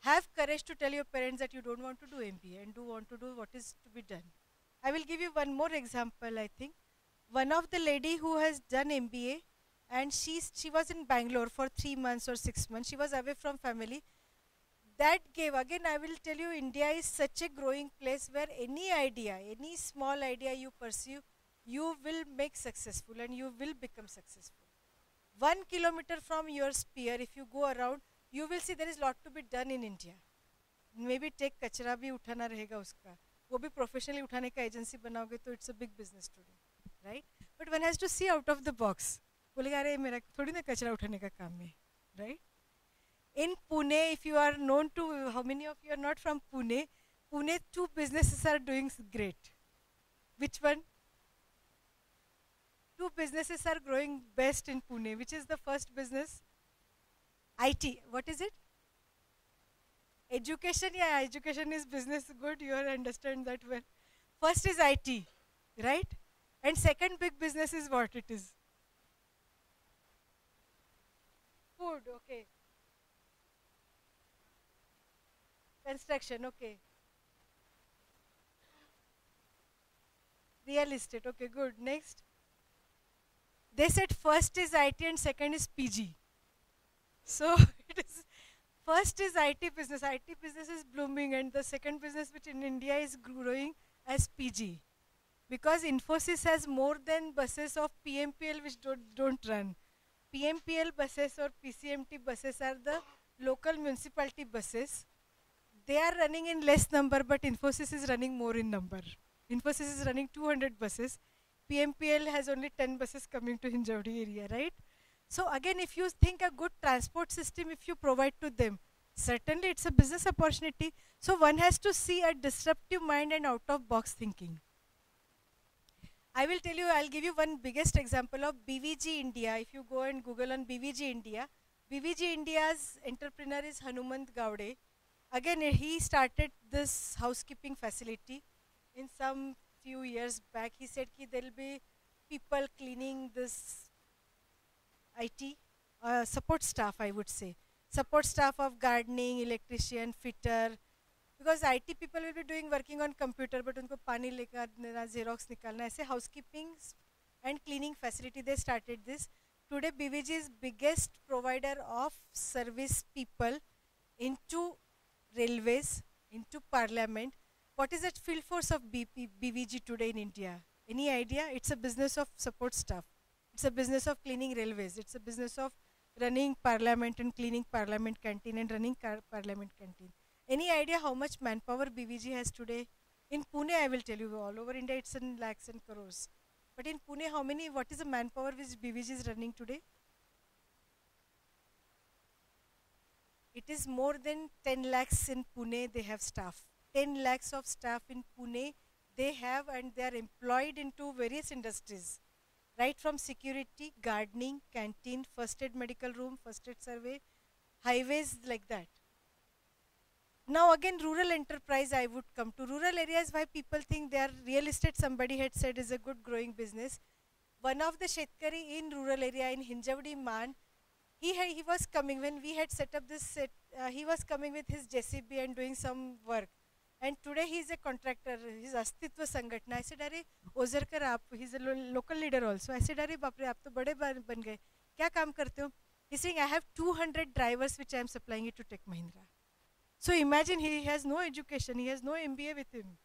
S2: have courage to tell your parents that you don't want to do MBA and do want to do what is to be done. I will give you one more example. I think one of the lady who has done MBA and she was in Bangalore for 3 months or 6 months. She was away from family. That gave, again I will tell you, India is such a growing place where any idea, any small idea you pursue, you will make successful and you will become successful. 1 kilometer from your sphere, if you go around, you will see there is lot to be done in India. Maybe take कचरा भी उठाना रहेगा उसका, वो भी professionally उठाने का agency बनाओगे तो it's a big business today, right? But one has to see out of the box. बोलेगा अरे मेरा थोड़ी ना कचरा उठाने का काम है, right? In Pune, if you are known to, how many of you are not from Pune? Pune, 2 businesses are doing great. Which one? 2 businesses are growing best in Pune. Which is the first business? IT. What is it? Education. Yeah, education is business. Good, you understand that well. First is IT, right? And second big business is what it is? Food, okay. Construction, okay. Real estate. Okay, good. Next. They said first is IT and second is PG. So it is first is IT business. IT business is blooming, and the second business which in India is growing as PG. Because Infosys has more than buses of PMPL which don't run. PMPL buses or PCMT buses are the local municipality buses. They are running in less number, but Infosys is running more in number. Infosys is running 200 buses. PMPL has only 10 buses coming to Hinjawadi area, right? So again, if you think a good transport system, if you provide to them, certainly it's a business opportunity. So one has to see a disruptive mind and out-of-box thinking. I will tell you, I'll give you one biggest example of BVG India. If you go and Google on BVG India, BVG India's entrepreneur is Hanumant Gowde. Again, he started this housekeeping facility in some few years back. He said that there will be people cleaning this IT, support staff, I would say. Support staff of gardening, electrician, fitter. Because IT people will be working on computer, but unko pani lekar dena, Xerox nikalna. Aise housekeeping and cleaning facility, they started this. Today, BVG is biggest provider of service people into railways, into parliament. What is the field force of BVG today in India? Any idea? It's a business of support staff. It's a business of cleaning railways. It's a business of running parliament and cleaning parliament canteen and running parliament canteen. Any idea how much manpower BVG has today? In Pune, I will tell you, all over India it's in lakhs and crores. But in Pune, what is the manpower which BVG is running today? It is more than 10 lakhs in Pune, they have staff. 10 lakhs of staff in Pune they have, and they are employed into various industries. Right from security, gardening, canteen, first aid medical room, first aid survey, highways, like that. Now again, rural enterprise I would come to. Rural areas, why people think they are real estate, somebody had said, is a good growing business. One of the Shetkari in rural area in Hinjawadi Man, he was coming, when we had set up this set, he was coming with his JCB and doing some work. And today he is a contractor, he is Astitva Sangatna. I said, "Arey, Ozarkar aap," he is a local leader also. I said, "Arey, bapre, aap to bade ban gaye. Kya kaam karte ho?" He is saying, "I have 200 drivers which I am supplying it to Tech Mahindra." So imagine, he has no education, he has no MBA with him.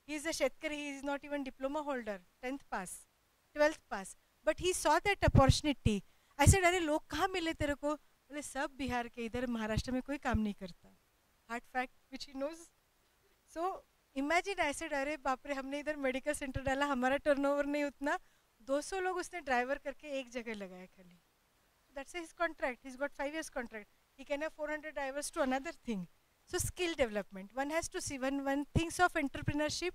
S2: He is a Shetkari, he is not even diploma holder, 10th pass, 12th pass. But he saw that opportunity. I said, "Arey, log kahan mile tere ko?" Bole, "Sab Bihar ke, idhar Maharashtra mein koi kaam nahi karta." Hard fact, which he knows. So imagine, I said, "अरे बाप रे, हमने इधर medical centre डाला, हमारा turnover नहीं उतना, 200 लोग उसने ड्राइवर करके एक जगह लगाया खाली." That's his contract. He's got 5 years contract. He can have 400 drivers to another thing. So skill development. One has to see, when one thinks of entrepreneurship,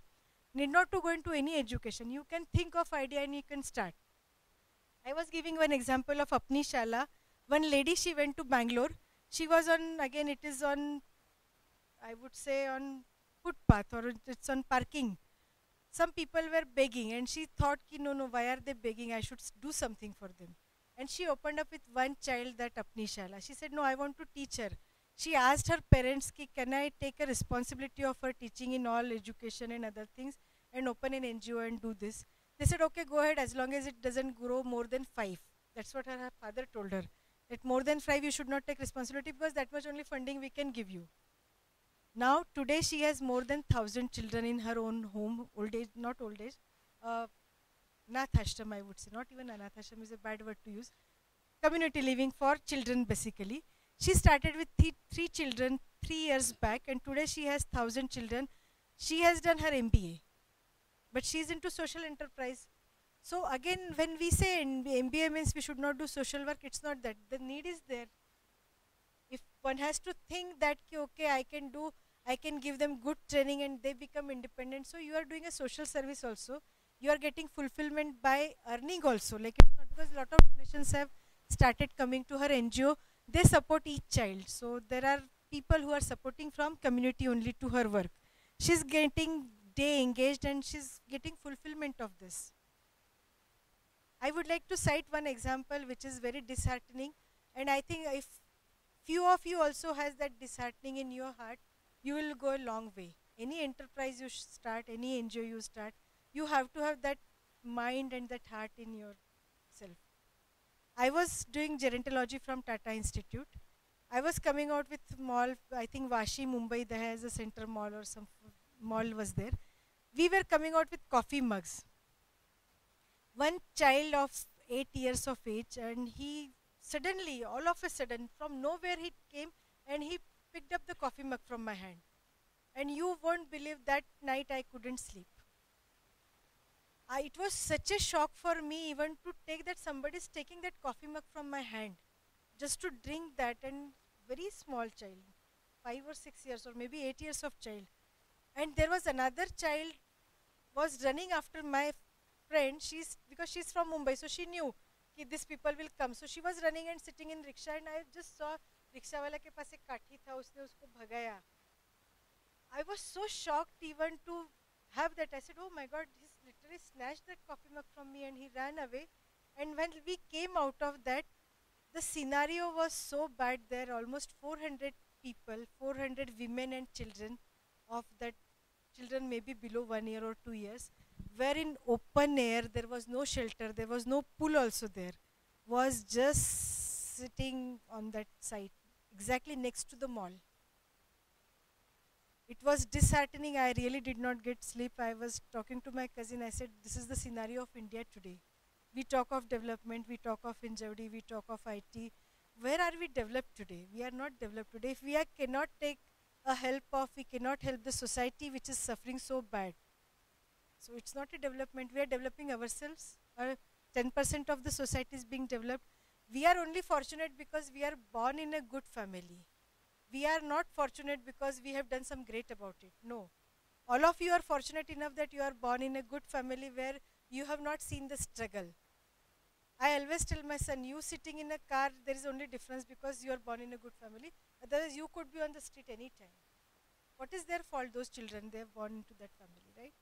S2: need not to go into any education. You can think of idea and you can start. I was giving one example of Apni Shala. One lady, she went to Bangalore. She was on, again it is on, I would say on footpath, or it's on parking. Some people were begging and she thought, ki, no, why are they begging? I should do something for them. And she opened up with one child, that Apni Shala. She said, "No, I want to teach her." She asked her parents, ki, "Can I take a responsibility of her teaching in all education and other things and open an NGO and do this?" They said, "Okay, go ahead, as long as it doesn't grow more than 5. That's what her father told her. That more than 5 you should not take responsibility, because that much only funding we can give you. Now, today she has more than 1,000 children in her own home, old age, not old age, Nath Ashram, I would say, not even Anath Ashram is a bad word to use. Community living for children, basically. She started with 3 children 3 years back, and today she has 1,000 children. She has done her MBA, but she is into social enterprise. So again, when we say MBA means we should not do social work, it's not that. The need is there. If one has to think that, okay, I can give them good training and they become independent. So you are doing a social service also. You are getting fulfillment by earning also. Like, it's not, because a lot of donations have started coming to her NGO. They support each child. So there are people who are supporting from community only to her work. She's getting day engaged and she's getting fulfillment of this. I would like to cite one example which is very disheartening, and I think if few of you also has that disheartening in your heart, you will go a long way. Any enterprise you start, any NGO you start, You have to have that mind and that heart in yourself. I was doing gerontology from Tata Institute. I was coming out with mall, I think Vashi, Mumbai, there has a center mall or some mall was there. We were coming out with coffee mugs. One child of 8 years of age, and he suddenly, all of a sudden, from nowhere he came and he picked up the coffee mug from my hand. And you won't believe that night I couldn't sleep. It was such a shock for me even to take that somebody is taking that coffee mug from my hand just to drink that, and very small child, 5 or 6 years or maybe 8 years of child. And there was another child was running after my friend, because she's from Mumbai, so she knew that these people will come. So she was running and sitting in rickshaw, and I just saw rickshaw wala ke paas ek kathi tha, usne usko bhagaya. I was so shocked even to have that. I said, oh my God, he's literally snatched that coffee mug from me and he ran away. And when we came out of that, the scenario was so bad there. Almost 400 people, 400 women and children of that, children maybe below 1 year or 2 years, were in open air. There was no shelter. There was no pool also there. Was just sitting on that site, exactly next to the mall. It was disheartening. I really did not get sleep. I was talking to my cousin. I said, this is the scenario of India today. We talk of development, we talk of Anjali, we talk of IT. Where are we developed today? We are not developed today. If we cannot take a help of, we cannot help the society which is suffering so bad. So it's not a development. We are developing ourselves. 10% of the society is being developed. We are only fortunate because we are born in a good family. We are not fortunate because we have done some great about it. No. All of you are fortunate enough that you are born in a good family where you have not seen the struggle. I always tell my son, you sitting in a car, there is only difference because you are born in a good family. Otherwise, you could be on the street anytime. What is their fault, those children? They are born into that family, right?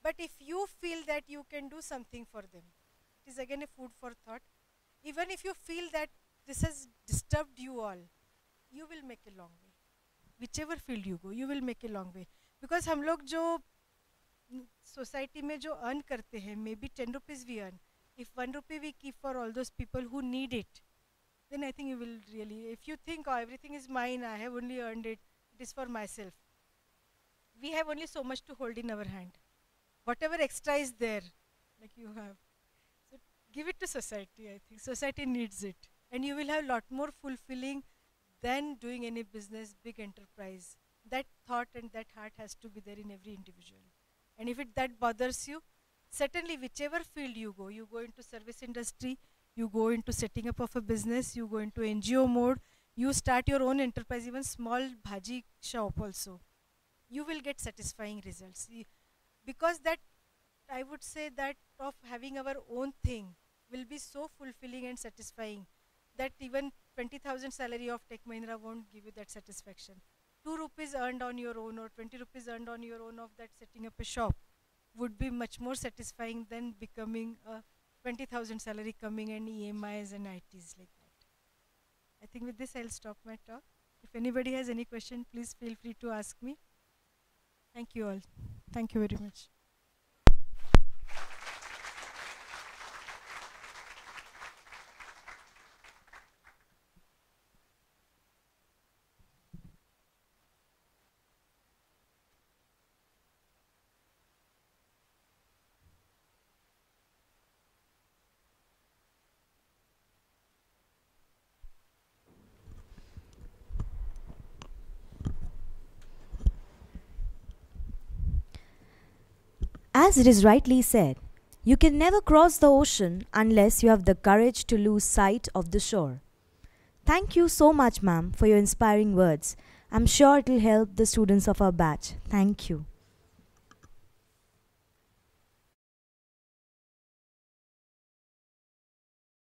S2: But if you feel that you can do something for them, it is again a food for thought. Even if you feel that this has disturbed you all, you will make a long way. Whichever field you go, you will make a long way. Because हम लोग जो society में जो earn करते हैं, maybe 10 rupees we earn. If 1 rupee we keep for all those people who need it, then I think you will really, if you think, oh, everything is mine, I have only earned it, it is for myself. We have only so much to hold in our hand. Whatever extra is there, like you have. So give it to society, I think. Society needs it. And you will have a lot more fulfilling than doing any business, big enterprise. That thought and that heart has to be there in every individual. And if that bothers you, certainly whichever field you go into service industry, you go into setting up of a business, you go into NGO mode, you start your own enterprise, even small bhaji shop also, you will get satisfying results. Because that, I would say that of having our own thing will be so fulfilling and satisfying that even 20,000 salary of Tech Mahindra won't give you that satisfaction. 2 rupees earned on your own or 20 rupees earned on your own of that setting up a shop would be much more satisfying than becoming a 20,000 salary coming and EMIs and ITs like that. I think with this I'll stop my talk. If anybody has any question, please feel free to ask me. Thank you all. Thank you very much.
S1: As it is rightly said, you can never cross the ocean unless you have the courage to lose sight of the shore. Thank you so much, ma'am, for your inspiring words. I'm sure it will help the students of our batch. Thank you.